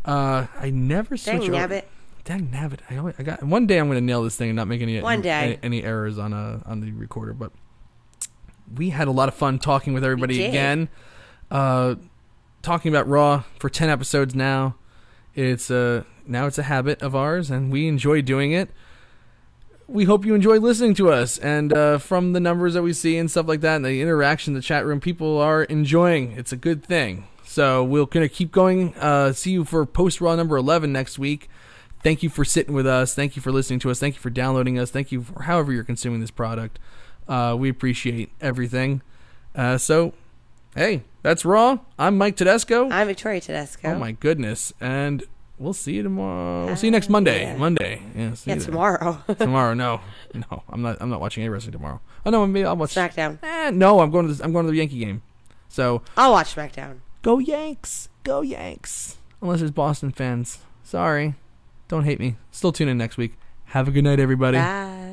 I never switch over. Dang nabbit. I got one day I'm going to nail this thing and not make any errors on the recorder, but we had a lot of fun talking with everybody again. Talking about Raw for 10 episodes now. It's now it's a habit of ours, and we enjoy doing it. We hope you enjoy listening to us, and from the numbers that we see and stuff like that, and the interaction in the chat room, people are enjoying. It's a good thing. So we're going to keep going. See you for Post Raw number 11 next week. Thank you for sitting with us. Thank you for listening to us. Thank you for downloading us. Thank you for however you're consuming this product. We appreciate everything. So, hey, that's Raw. I'm Mike Tedesco. I'm Victoria Tedesco. Oh, my goodness. And we'll see you tomorrow. We'll see you next Monday. Yeah. Monday. Yeah, tomorrow. Tomorrow. No. I'm not watching any wrestling tomorrow. Oh, no, maybe I'll watch SmackDown. No, I'm going to the Yankee game. So I'll watch SmackDown. Go Yanks. Go Yanks. Unless there's Boston fans. Sorry. Don't hate me. Still tune in next week. Have a good night, everybody. Bye.